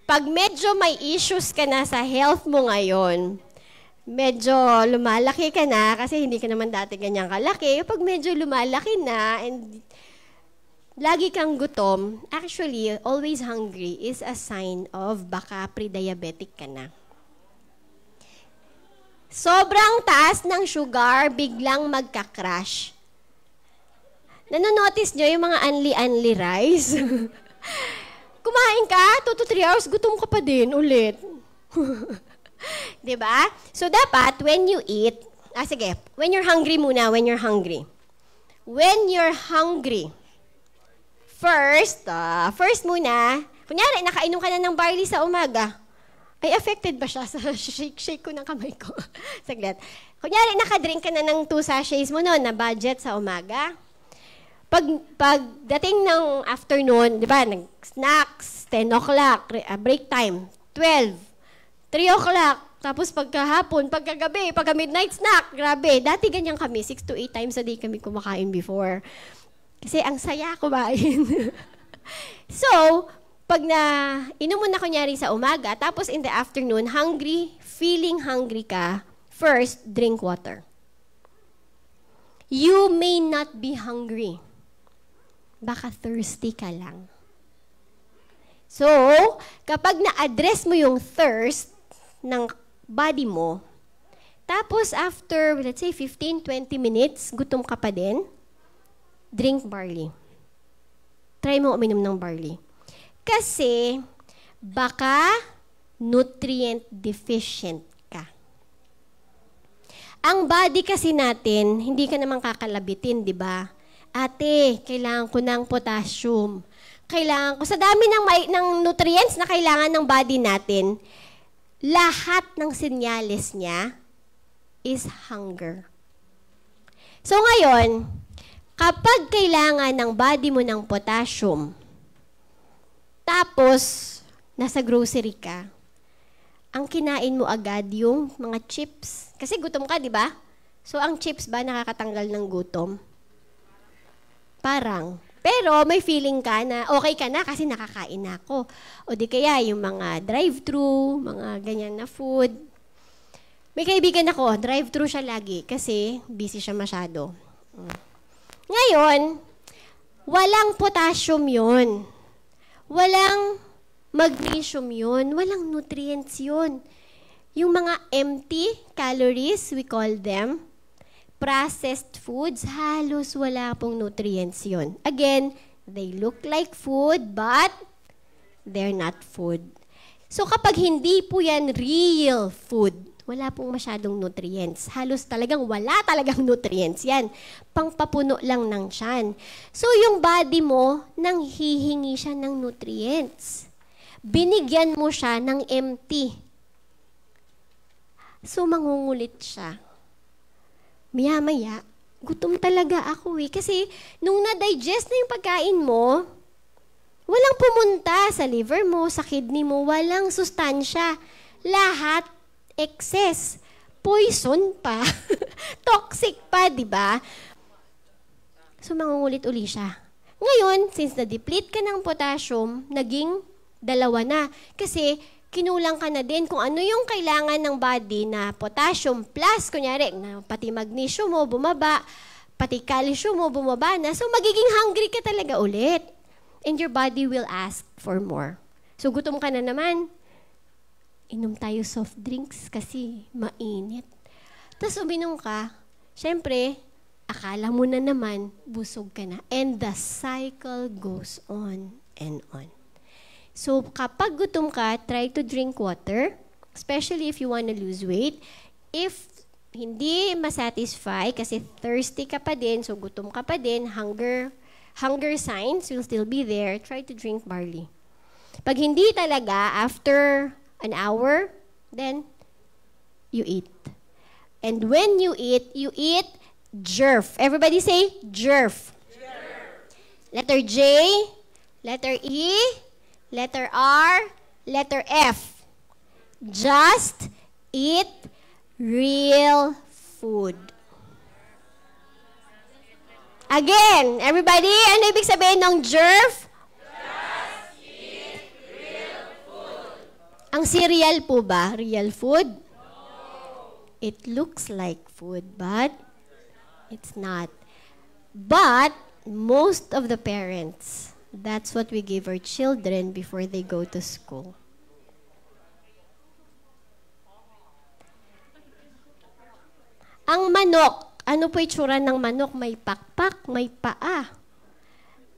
Speaker 1: Pag medyo may issues ka na sa health mo ngayon, medyo lumalaki ka na, kasi hindi ka naman dati ganyan kalaki, pag medyo lumalaki na, and lagi kang gutom, actually, always hungry is a sign of baka pre-diabetic ka na. Sobrang taas ng sugar, biglang magka-crash. Nanonotice nyo yung mga unli-unli rice? Kumain ka, 2 to 3 hours, gutom ka pa din ulit. Diba? So, dapat, when you eat, sige, when you're hungry muna, when you're hungry. When you're hungry, first muna, kunyari, nakainom ka na ng barley sa umaga. Ay, affected ba siya sa shake ko ng kamay ko? Saglit. Kunyari, nakadrink ka na ng 2 sachets mo noon na budget sa umaga. Pag dating ng afternoon, di ba, snacks, 10 o'clock, break time, 12, 3 o'clock, tapos pagkahapon, pagkagabi, pagka-midnight snack, grabe. Dati ganyan kami, 6 to 8 times a day kami kumakain before. Kasi ang saya kumain. So, pag inom mo na kunyari sa umaga, tapos in the afternoon, hungry, feeling hungry ka, first, drink water. You may not be hungry. Baka thirsty ka lang. So, kapag na-address mo yung thirst ng body mo, tapos after, let's say, 15-20 minutes, gutom ka pa din, drink barley. Try mo uminom ng barley. Kasi, baka nutrient deficient ka. Ang body kasi natin, hindi ka naman kakalabitin, di ba? Ate, kailangan ko ng potassium. Kailangan ko, sa dami ng nutrients na kailangan ng body natin, lahat ng senyales niya is hunger. So ngayon, kapag kailangan ng body mo ng potassium, tapos nasa grocery ka, ang kinain mo agad yung mga chips. Kasi gutom ka, di ba? So ang chips ba nakakatanggal ng gutom? Parang. Pero may feeling ka na okay ka na kasi nakakain na ako. O di kaya yung mga drive-thru, mga ganyan na food. May kaibigan ako, drive-thru siya lagi kasi busy siya masyado. Ngayon, walang potassium yun. Walang magnesium yun. Walang nutrients yun. Yung mga empty calories, we call them, processed foods, halos wala pong nutrients yun. Again, they look like food, but they're not food. So kapag hindi po yan real food, wala pong masyadong nutrients. Halos talagang wala talagang nutrients yan. Pangpapuno lang ng tiyan. So yung body mo, nang hihingi siya ng nutrients. Binigyan mo siya ng empty. So mangungulit siya. Maya-maya, gutom talaga ako eh. Kasi nung na-digest na yung pagkain mo, walang pumunta sa liver mo, sa kidney mo, walang sustansya. Lahat excess. Poison pa. Toxic pa, di ba? So, mangungulit uli siya. Ngayon, since na-deplete ka ng potassium, naging 2 na. Kasi, kinulang ka na din kung ano yung kailangan ng body na potassium plus, kunyari, pati magnesium mo bumaba, pati calcium mo bumaba na. So, magiging hungry ka talaga ulit. And your body will ask for more. So, gutom ka na naman. Inom tayo soft drinks kasi mainit. Tapos uminom ka, syempre, akala mo na naman, busog ka na. And the cycle goes on and on. So, kapag gutom ka, try to drink water, especially if you want to lose weight. If hindi masatisfy, kasi thirsty ka pa din, so gutom ka pa din, hunger signs will still be there, try to drink barley. Pag hindi talaga, after an hour, then you eat. And when you eat jerf. Everybody say jerf. Letter J, letter E, letter R, letter F. Just eat real food. Again, everybody, ano ibig sabihin ng jerf? Ang cereal po ba, real food? No. It looks like food, but it's not. But most of the parents, that's what we give our children before they go to school. Ang manok, ano po itsura ng manok? May pakpak, may paa.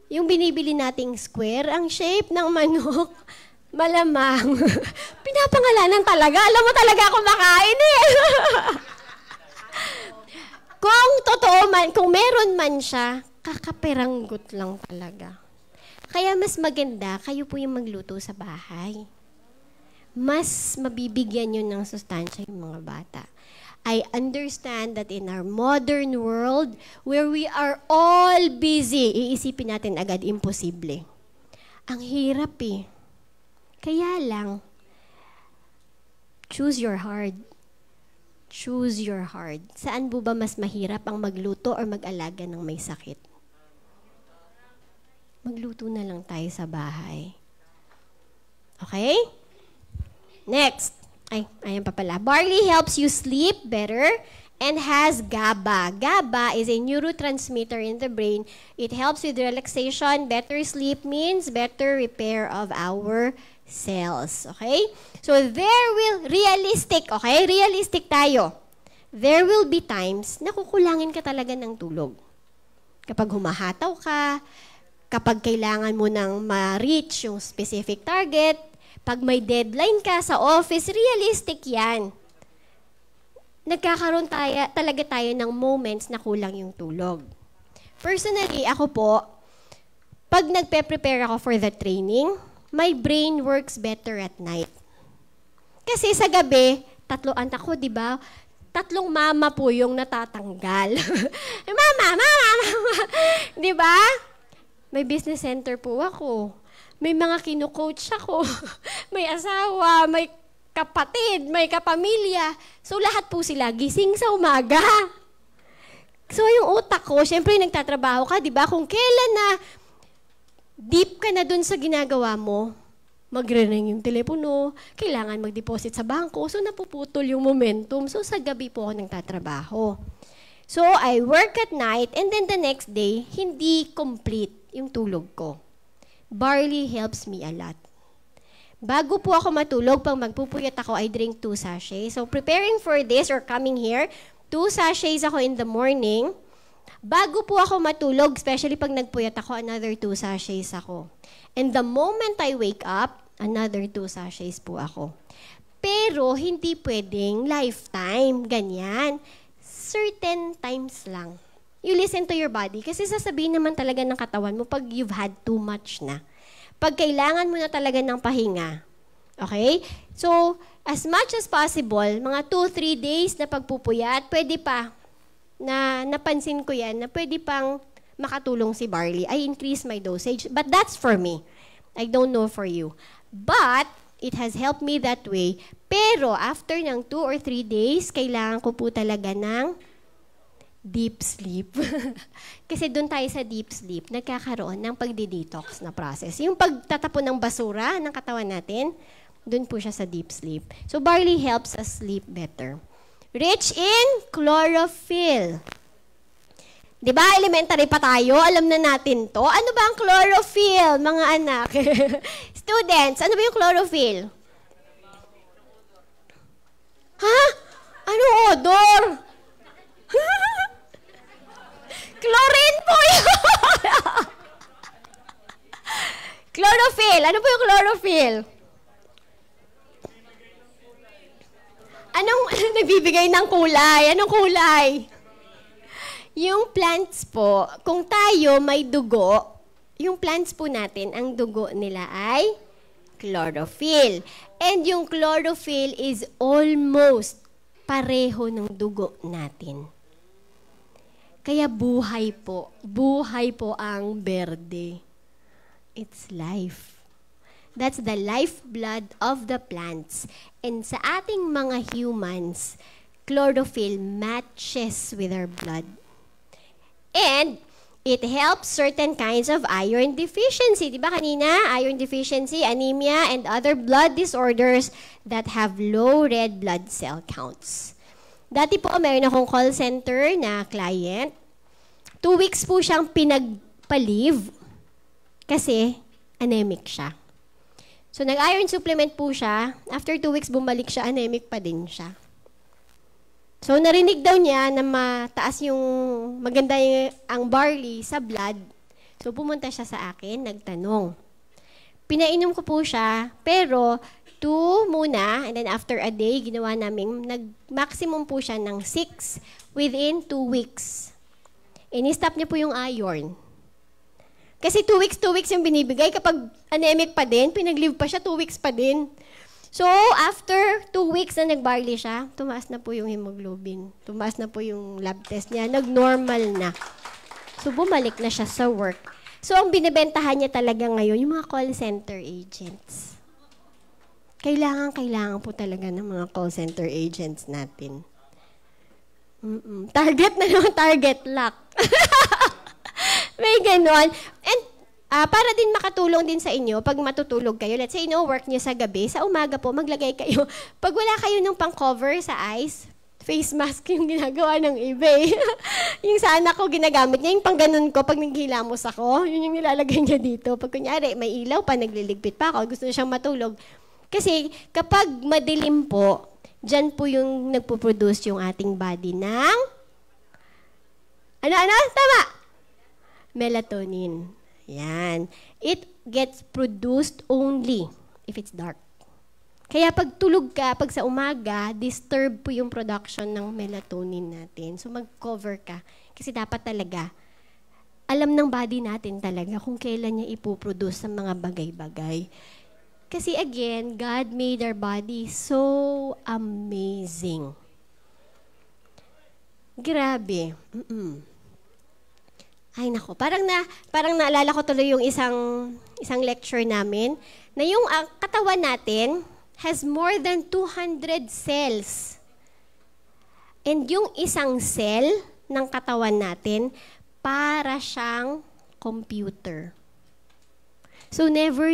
Speaker 1: Yung binibili nating square, ang shape ng manok, malamang. Pinapangalanan talaga. Alam mo talaga ako makain eh. Kung totoo man, kung meron man siya, kakaperanggot lang talaga. Kaya mas maganda, kayo po yung magluto sa bahay. Mas mabibigyan nyo ng sustansya yung mga bata. I understand that in our modern world, where we are all busy, iisipin natin agad, imposible. Ang hirap eh. Kaya lang, choose your heart. Choose your heart. Saan po ba mas mahirap ang magluto or mag-alaga ng may sakit? Magluto na lang tayo sa bahay. Okay? Next. Ayan pa pala. Barley helps you sleep better and has GABA. GABA is a neurotransmitter in the brain. It helps with relaxation. Better sleep means better repair of our cells. Okay? So, realistic, okay? Realistic tayo. There will be times na kukulangin ka talaga ng tulog. Kapag humahataw ka, kapag kailangan mo nang ma-reach yung specific target, pag may deadline ka sa office, realistic yan. Nagkakaroon talaga tayo ng moments na kulang yung tulog. Personally, ako po, pag nagpe-prepare ako for the training, my brain works better at night. Kasi sa gabi, 3 anak ko, di ba? 3 mama po yung natatanggal. Mama. Di ba? May business center po ako. May mga kinu-coach ako. May asawa, may kapatid, may kapamilya. So lahat po sila gising sa umaga. So yung utak ko, syempre nagtatrabaho ka, di ba? Kung kailan na deep ka na dun sa ginagawa mo, magre-ring yung telepono, kailangan mag-deposit sa bangko, so napuputol yung momentum. So sa gabi po ako nagtatrabaho. So I work at night and then the next day, hindi complete yung tulog ko. Barley helps me a lot. Bago po ako matulog, pag magpupuyat ako, I drink 2 sachets. So preparing for this or coming here, 2 sachets ako in the morning. Bago po ako matulog, especially pag nagpuyat ako, another 2 sachets ako. And the moment I wake up, another 2 sachets po ako. Pero hindi pwedeng lifetime, ganyan. Certain times lang. You listen to your body kasi sasabihin naman talaga ng katawan mo pag you've had too much na. Pag kailangan mo na talaga ng pahinga. Okay? So, as much as possible, mga 2-3 days na pagpupuyat, pwede pa, na napansin ko yan, na pwede pang makatulong si barley. I increase my dosage. But that's for me. I don't know for you. But, it has helped me that way. Pero, after ng 2 or 3 days, kailangan ko po talaga ng deep sleep. Kasi doon tayo sa deep sleep, nagkakaroon ng pagdi-detox na process. Yung pagtatapon ng basura ng katawan natin, doon po siya sa deep sleep. So, barley helps us sleep better. Rich in chlorophyll. Diba, elementary pa tayo? Alam na natin to. Ano ba ang chlorophyll, mga anak? Students, ano ba yung chlorophyll? Ha? Ano odor? Chlorine po yun! Chlorophyll. Ano po yung chlorophyll? Anong nagbibigay ng kulay? Anong kulay? Yung plants po, kung tayo may dugo, yung plants po natin, ang dugo nila ay chlorophyll. And yung chlorophyll is almost pareho ng dugo natin. Kaya buhay po ang berde. It's life. That's the lifeblood of the plants. And sa ating mga humans, chlorophyll matches with our blood. And it helps certain kinds of iron deficiency. Diba kanina? Iron deficiency, anemia, and other blood disorders that have low red blood cell counts. Dati po, mayroon akong call center na client. 2 weeks po siyang pinagpa-leave kasi anemic siya. So, nag-iron supplement po siya. After 2 weeks, bumalik siya, anemic pa din siya. So, narinig daw niya na mataas yung maganda ang barley sa blood. So, pumunta siya sa akin, nagtanong. Pinainom ko po siya, pero 2 muna, and then after a day, ginawa namin, nag-maximum po siya ng 6 within 2 weeks. In-stop niya po yung iron. Kasi 2 weeks yung binibigay. Kapag anemic pa din, pinag-leave pa siya, 2 weeks pa din. So, after 2 weeks na nag-barley siya, tumaas na po yung hemoglobin. Tumaas na po yung lab test niya. Nag-normal na. So, bumalik na siya sa work. So, ang binibentahan niya talaga ngayon, yung mga call center agents. Kailangan po talaga ng mga call center agents natin. Target na naman, target lock. May ganon. And, para din makatulong din sa inyo, pag matutulog kayo, let's say, work nyo sa gabi, sa umaga po, maglagay kayo. Pag wala kayo ng pang-cover sa eyes, face mask yung ginagawa ng eBay. Yung sa anak ko, ginagamit niya. Yung pang-ganon ko, pag naghilamos ako, yun yung nilalagay niya dito. Pag kunyari, may ilaw pa, nagliligpit pa ako, gusto niya siyang matulog. Kasi kapag madilim po, dyan po yung nagpo-produce yung ating body ng... Ano? Tama! Melatonin. Yan. It gets produced only if it's dark. Kaya pag tulog ka, pag sa umaga, disturb po yung production ng melatonin natin. So mag-cover ka. Kasi dapat talaga, alam ng body natin talaga kung kailan niya ipoproduce sa mga bagay-bagay. Kasi again, God made our body so amazing. Grabe. Ay nako, parang naalala ko tuloy yung isang lecture namin na yung katawan natin has more than 200 cells. And yung isang cell ng katawan natin para siyang computer. So never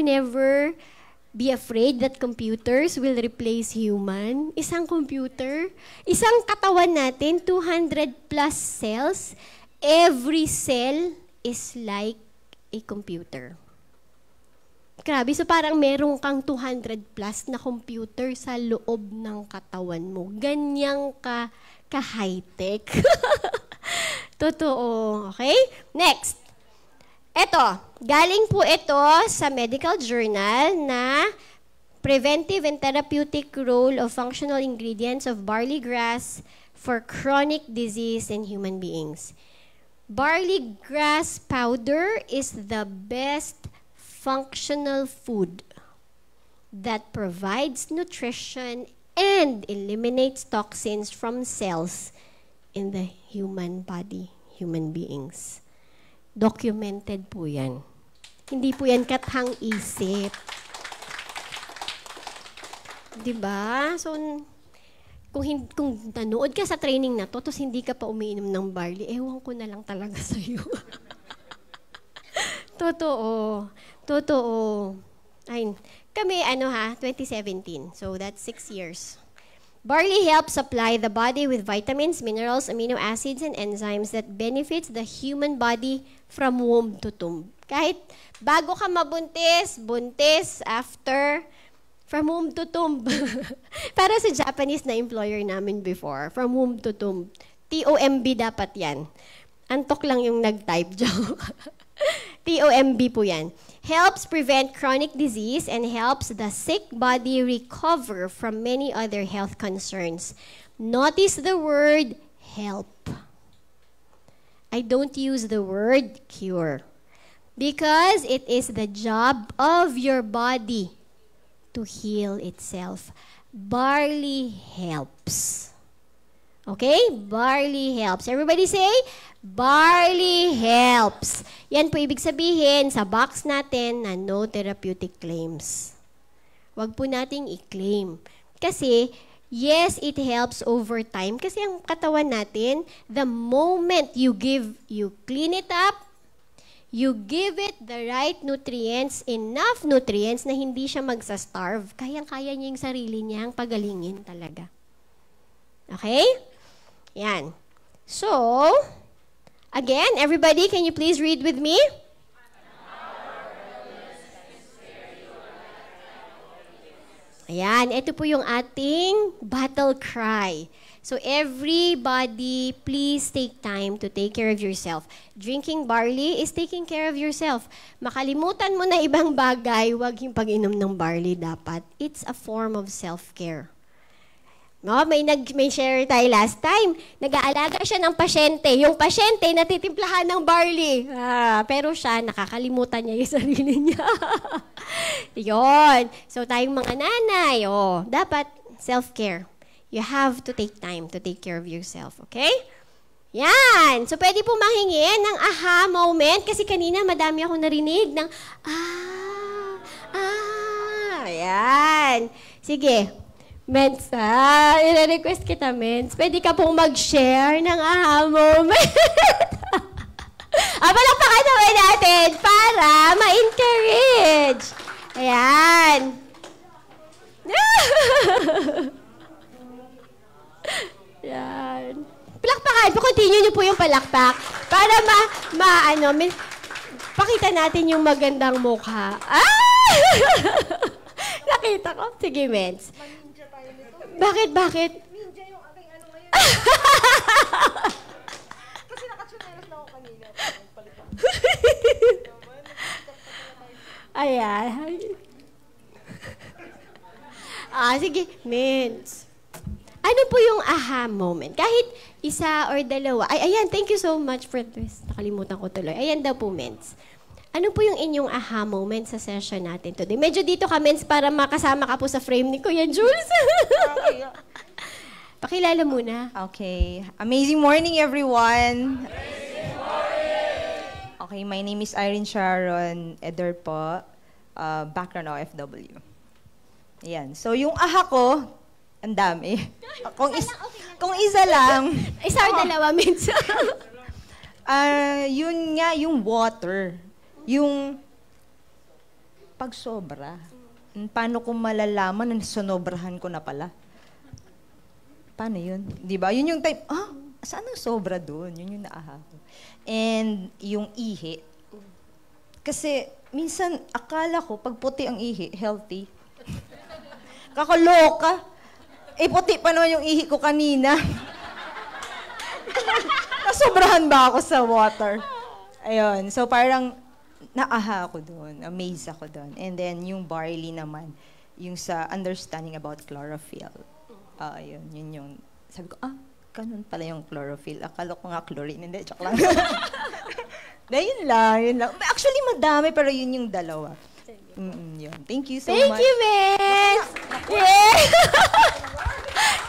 Speaker 1: be afraid that computers will replace human. Isang computer, isang katawan natin, 200 plus cells. Every cell is like a computer. Grabe, so parang meron kang 200 plus na computer sa loob ng katawan mo. Ganyang ka-high-tech. Totoo. Okay? Next. Ito, galing po ito sa medical journal na Preventive and Therapeutic Role of Functional Ingredients of Barley Grass for Chronic Disease in Human Beings. Barley grass powder is the best functional food that provides nutrition and eliminates toxins from cells in the human body, human beings. Documented po yan. Hindi po yan kathang isip. Diba? So, kung nanood ka sa training na to, tapos hindi ka pa umiinom ng barley, ewan ko na lang talaga sa'yo. Totoo. Totoo. Ay, kami, 2017. So, that's 6 years. Barley helps supply the body with vitamins, minerals, amino acids, and enzymes that benefits the human body from womb to tomb. Kahit bago ka mabuntis, buntis, after, from womb to tomb. Para sa Japanese na employer namin before, from womb to tomb. TOMB dapat yan. Antok lang yung nag-type joke. TOMB po yan. Helps prevent chronic disease and helps the sick body recover from many other health concerns. Notice the word help. I don't use the word cure because it is the job of your body to heal itself. Barley helps. Okay? Barley helps. Everybody say, barley helps. Yan po ibig sabihin sa box natin na no therapeutic claims. Huwag po nating i-claim. Kasi, yes, it helps over time. Kasi ang katawan natin, the moment you clean it up, you give it the right nutrients, enough nutrients na hindi siya magsa-starve, kayang-kaya niya yung sarili niyang pagalingin talaga. Okay? Yan. So, again, everybody, can you please read with me? Ayan, ito po yung ating battle cry. So everybody, please take time to take care of yourself. Drinking barley is taking care of yourself. Makalimutan mo na ibang bagay, huwag yung pag-inom ng barley dapat. It's a form of self-care. No, may share tayo last time. Nag-aalaga siya ng pasyente. Yung pasyente natitimplahan ng barley. Pero siya, nakakalimutan niya yung sarili niya. Yon. So, tayong mga nanay, dapat self-care. You have to take time to take care of yourself. Okay? Yan. So, pwede po mahingin ng aha moment. Kasi kanina, madami ako narinig ng Yan. Sige. Mens, i-request kita, Mens. Pwede ka pong mag-share ng aha moment. Palakpakan naman natin para ma-encourage. Ayan. Ayan. Palakpakan. Pa-continue nyo po yung palakpak para pakita natin yung magandang mukha. Nakita ko. Sige, Mens. Bakit?
Speaker 2: Ninja yung aking ngayon. Kasi nakachunelas na ako kanina.
Speaker 1: Ayan. Sige, Mens. Ano po yung aha moment? Kahit isa or dalawa. Ayan, thank you so much for this. Nakalimutan ko tuloy. Ayan daw po, Mens. Ano po yung inyong aha moment sa session natin today? Medyo dito ka, Mens, para makasama ka po sa frame ni Kuya Jules. Pakilala muna.
Speaker 2: Okay. Amazing morning, everyone. Amazing morning! Okay, my name is Irene Sharon Eder po. Background OFW. Ayan. So, yung aha ko, ang dami. Kung isa lang.
Speaker 1: Isa or dalawa, Mens.
Speaker 2: Yun nga, yung water. Yung pagsobra paano ko malalaman na sonobrahan ko na pala? Paano yun? Di ba? Yun yung type, saan ang sobra doon? Yun yung naaha ko. And yung ihi. Kasi minsan, akala ko, pag puti ang ihi, healthy. Kakaloka. Puti pa naman yung ihi ko kanina. Nasobrahan ba ako sa water? Ayun. So parang, naaha ako doon. Amazed ako doon. And then, yung barley naman, yung sa understanding about chlorophyll. Yun yung, sabi ko, ganun pala yung chlorophyll. Akala ko nga chlorine. Hindi, joke lang. Yun lang. Actually, madami, pero yun yung dalawa. Yun. Thank you so much.
Speaker 1: Thank you, Vince! Yeah.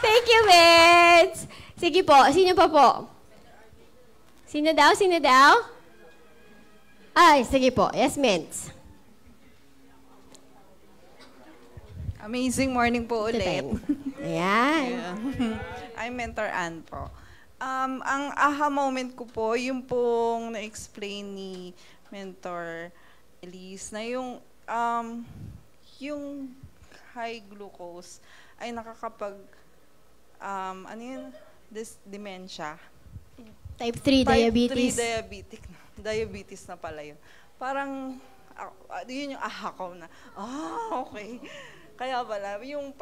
Speaker 1: Thank you, Vince! Sige po, sino pa po? Sino daw? Ay, sige po. Yes, Vince.
Speaker 3: Amazing morning po ulit.
Speaker 1: Ayan.
Speaker 3: I'm Mentor Ann po. Ang aha moment ko po, yung pong na-explain ni Mentor Elise na yung high glucose ay nakakapag, dementia.
Speaker 1: Type 3 diabetes.
Speaker 3: Type 3 diabetes na pala yun. Parang, yun yung aha ko na, okay. Kaya pala, yung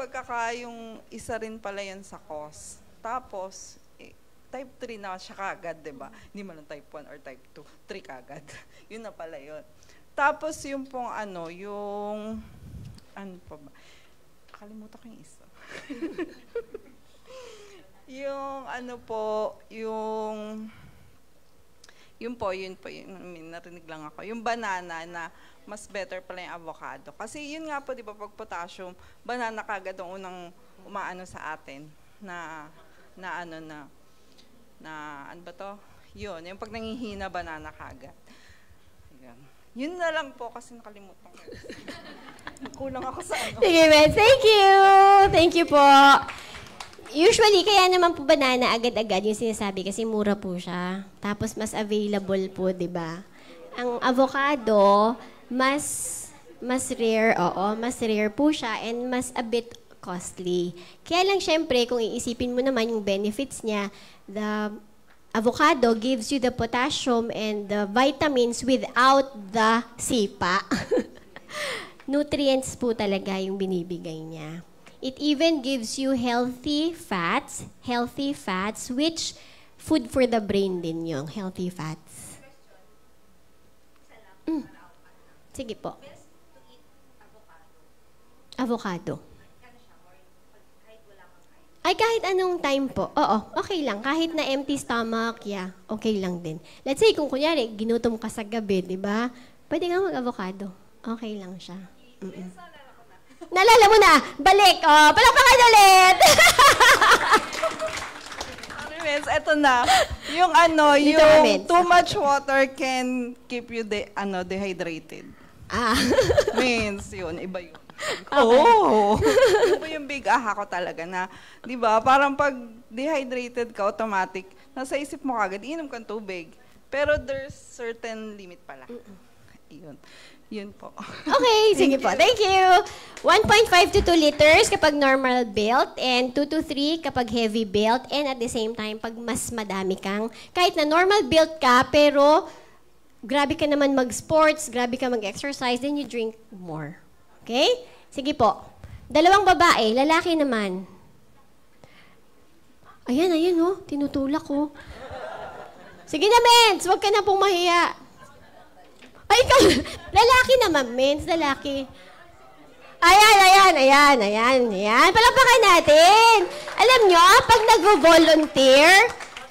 Speaker 3: yung isa rin pala yan sa cause. Tapos, type 3 na siya kagad, diba? Hindi man lang type 1 or type 2, 3 kagad. Yun na pala yun. Tapos yung pong yung, pa ba? Kalimutan ko yung isa. Yung yun po, narinig lang ako. Yung banana na mas better pala yung avocado. Kasi yun nga po, di ba, pag potassium, banana kagad ang unang umaano sa atin ano ba to? Yun, yung pag nangihina, banana kagad. Yun na lang po kasi nakalimutan ko. Kulang ako sa
Speaker 1: Sige, Vince. Thank you! Thank you po. Usually, kaya naman po banana agad-agad yung sinasabi kasi mura po siya. Tapos mas available po, di ba? Ang avocado, mas rare, mas rare po siya and mas a bit costly. Kaya lang syempre, kung iisipin mo naman yung benefits niya, the avocado gives you the potassium and the vitamins without the sipa. Nutrients po talaga yung binibigay niya. It even gives you healthy fats, which food for the brain din yung healthy fats. Sige po. Avocado. Ay, kahit anong time po. Oo, okay lang. Kahit na empty stomach, okay lang din. Let's say, kung kunyari, ginutom ka sa gabi, di ba? Pwede nga mag-avocado. Okay lang siya. Nalala mo na! Balik! Palakpakan ulit!
Speaker 3: Eto na. Yung too much water can keep you dehydrated. Means, yun, iba yun. Yun po yung big aha ko talaga na, di ba, parang pag dehydrated ka, automatic, nasa isip mo kagad, inom kang tubig. Pero there's certain limit pala. Yun po.
Speaker 1: Okay, sige po. Thank you. 1.5 to 2 liters kapag normal built and 2 to 3 kapag heavy built and at the same time pag mas madami kang, kahit na normal built ka pero grabe ka naman mag-sports, grabe ka mag-exercise, then you drink more. Okay? Sige po. Dalawang babae, lalaki naman. Ayan, tinutulak ko. Sige na, Mens, huwag ka na pong mahiya. Ay, ikaw, lalaki naman, Mens, lalaki. Ayan. Palakpakan natin. Alam nyo, pag nag-volunteer,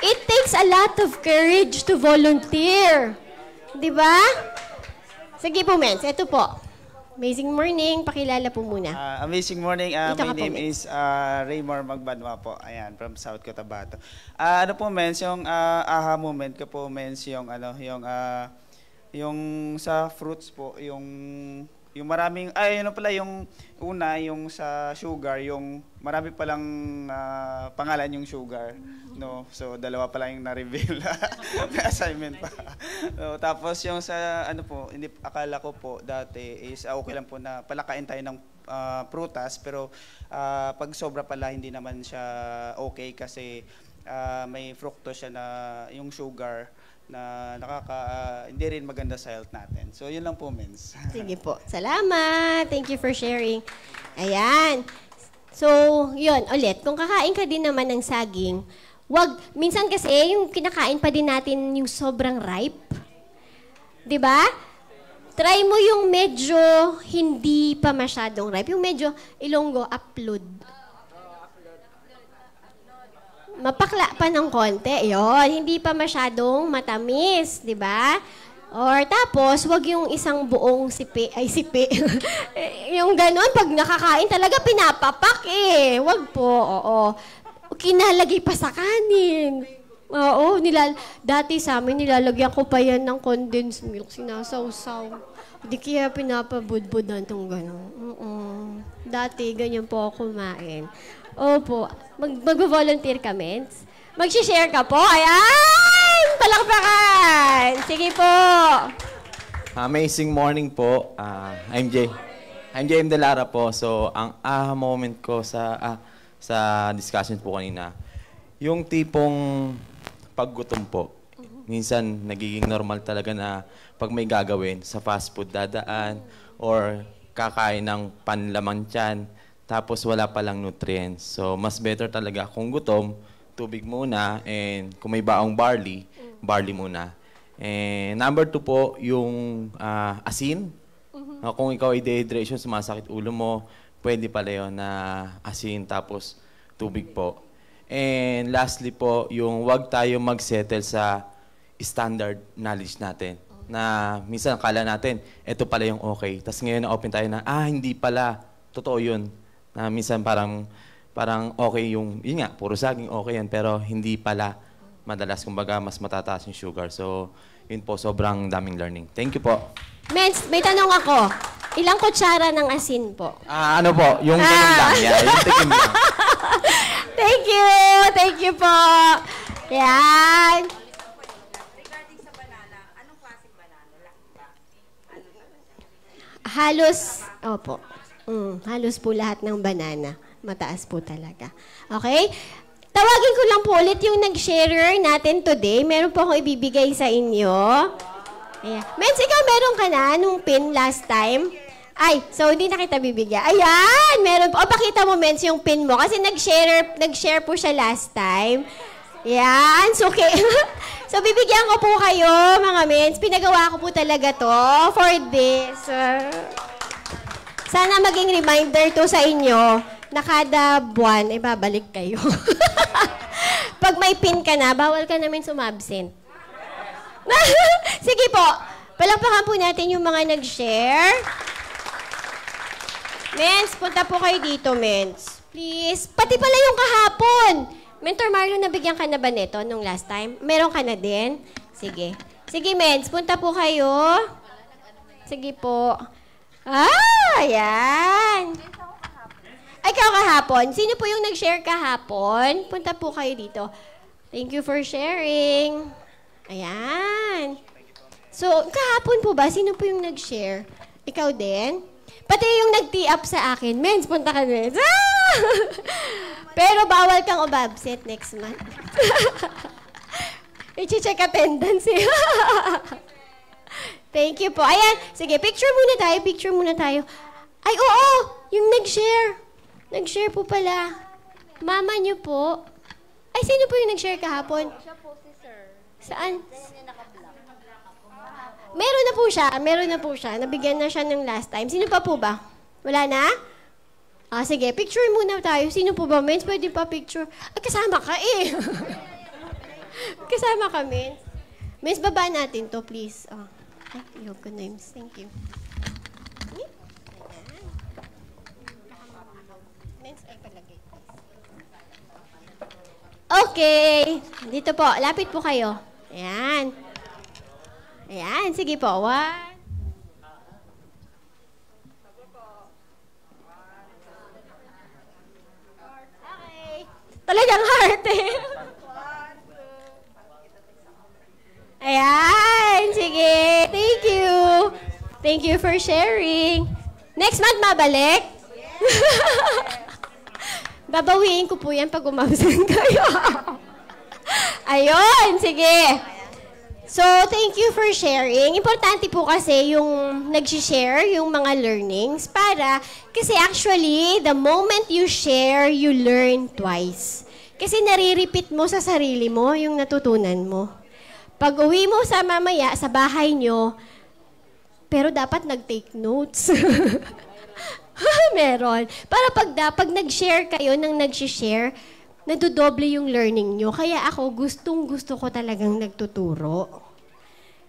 Speaker 1: it takes a lot of courage to volunteer. Diba? Sige po, Mens, ito po. Amazing morning, pakilala po muna.
Speaker 4: Amazing morning, my name is Raymore Magbanwa po. Ayan, from South Cotabato. Ano po, Mens, yung aha moment ko po, Mens, yung sa fruits po, yung maraming, yung una, yung sa sugar, yung marami palang pangalan yung sugar, no? So, dalawa pa lang yung na-reveal. May assignment pa. So, tapos yung sa, hindi, akala ko po dati is okay lang po na palakain tayo ng prutas, pero pag sobra pala hindi naman siya okay kasi may fructose siya na yung sugar na hindi rin maganda sa health natin. So, yun lang po, Mens.
Speaker 1: Sige po. Salamat. Thank you for sharing. Ayan. So, yun, ulit. Kung kakain ka din naman ng saging, minsan kasi, yung kinakain pa din natin yung sobrang ripe. 'Di ba? Try mo yung medyo hindi pa masyadong ripe. Yung medyo Ilonggo, upload. Mapakla pa ng konti. Yun, hindi pa masyadong matamis, di ba? Or tapos, wag yung isang buong sipi. Yung ganon, pag nakakain talaga, pinapapak eh. Wag po, oo. Kinalagay pa sa kanin. Oo, dati sa amin, nilalagyan ko pa yan ng condensed milk, sinasawsaw. Hindi kaya pinapabudbudan itong ganon. Dati, ganyan po ako kumain. Opo. Mag-volunteer ka, Mens? Mag-share ka po? Ayan! Palakpakan! Sige po!
Speaker 5: Amazing morning po. I'm JM De Lara po. So, ang moment ko sa discussion po kanina, yung tipong paggutom po. Minsan, nagiging normal talaga na pag may gagawin sa fast food dadaan or kakain ng panlaman tiyan, tapos wala palang nutrients. So, mas better talaga kung gutom, tubig muna, and kung may baong barley muna. And number 2 po, yung asin. Kung ikaw ay dehydration, sumasakit ulo mo, pwede pala yun na asin tapos tubig po. And lastly po, yung wag tayo mag-settle sa standard knowledge natin. Na minsan akala natin, ito pala yung okay. Tapos ngayon na-open tayo na, hindi pala, totoo yun. Na minsan parang okay yun nga, puro saging okay yan, pero hindi pala madalas, kumbaga mas matataas yung sugar. So, yun po, sobrang daming learning. Thank you po.
Speaker 1: Mens, may tanong ako. Ilang kutsara ng asin po?
Speaker 5: Ano po, yung ganun lang. Yeah, yung tikim lang.
Speaker 1: Thank you! Thank you po! Yan!
Speaker 6: Regarding sa banana, anong klaseng banana?
Speaker 1: Halos, opo. Halos po lahat ng banana. Mataas po talaga. Okay? Tawagin ko lang po ulit yung nag-sharer natin today. Meron po akong ibibigay sa inyo. Ayan. Mens, ikaw meron ka na nung pin last time? Ay, so hindi na kita bibigyan. Ayan! Meron po. O, pakita mo, Mens, yung pin mo. Kasi nag-share po siya last time. Yan. So, okay. So, bibigyan ko po kayo, mga Mens. Pinagawa ko po talaga to for this. Sana maging reminder to sa inyo na kada buwan, babalik kayo. Pag may pin ka na, bawal ka namin sumabsent. Sige po, palakpakan po natin yung mga nag-share. Mens, punta po kayo dito, Mens. Please. Pati pala yung kahapon. Mentor Marlon, nabigyan ka na ba nito nung last time? Meron ka na din? Sige. Sige, Mens, punta po kayo. Sige po. Ayan. Ay, ikaw kahapon. Sino po yung nag-share kahapon? Punta po kayo dito. Thank you for sharing. Ayan. So, kahapon po ba? Sino po yung nag-share? Ikaw din? Pati yung nag-tee up sa akin. Mens, punta ka din. Pero bawal kang umabsent next month. I-check attendance eh. Thank you po. Ayan. Sige, picture muna tayo. Ay, oo! Yung nag-share. Nag-share po pala. Mama niyo po. Ay, sino po yung nag-share kahapon?
Speaker 6: Siya po si sir.
Speaker 1: Saan?
Speaker 6: Yung naka-block.
Speaker 1: Meron na po siya. Nabigyan na siya ng last time. Sino pa po ba? Wala na? Sige. Picture muna tayo. Sino po ba, Mens? Pwede pa picture. Ay, kasama ka eh. Kasama ka, Mens. Mens, baba natin to, please. Ay, yoga names. Thank you. Okay. Dito po. Lapit po kayo. Ayan. Ayan. Sige po. 1. Okay. Talagang heart eh. Ayan. Sige. Thank you. Thank you for sharing. Next month, mabalik? Babawiin ko po yan pag umabsent kayo. Ayun, sige. So, thank you for sharing. Importante po kasi yung nag-share yung mga learnings kasi actually, the moment you share, you learn twice. Kasi nare-repeat mo sa sarili mo yung natutunan mo. Pag uwi mo sa mamaya, sa bahay nyo, pero dapat nag-take notes. Meron. Para pag nag-share kayo ng nag-share, nadodoble yung learning nyo. Kaya ako, gustong-gusto ko talagang nagtuturo.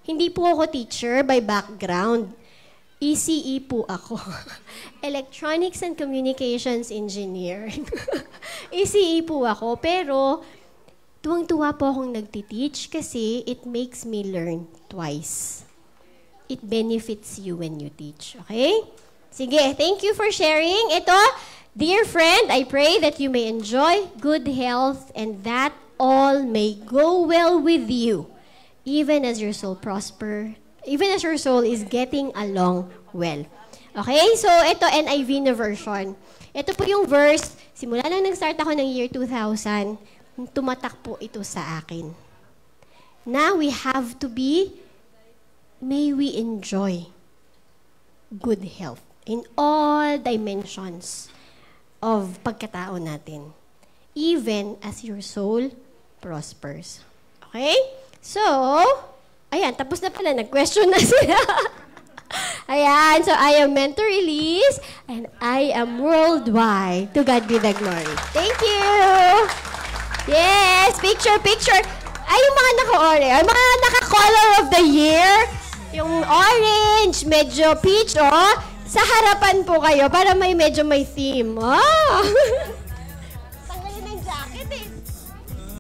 Speaker 1: Hindi po ako teacher by background. ECE po ako. Electronics and Communications Engineer. ECE po ako, pero tuwang-tuwa po akong nagtiteach kasi it makes me learn twice. It benefits you when you teach. Okay? Sige, thank you for sharing. Ito, dear friend, I pray that you may enjoy good health and that all may go well with you, even as your soul is getting along well. Okay? So, ito, NIV na version. Ito po yung verse, simula lang nag-start ako ng year 2000, tumatak po ito sa akin. Now, may we enjoy good health in all dimensions of pagkatao natin, even as your soul prospers. Okay? So, ayan, tapos na pala, nag-question na sila. Ayan, so I am Mentor Elise, and I am worldwide. To God be the glory. Thank you! Yes, picture. Ay, yung mga naka-orange, yung mga naka-color of the year, yung orange, medyo peach, sa harapan po kayo para medyo may theme. Oh!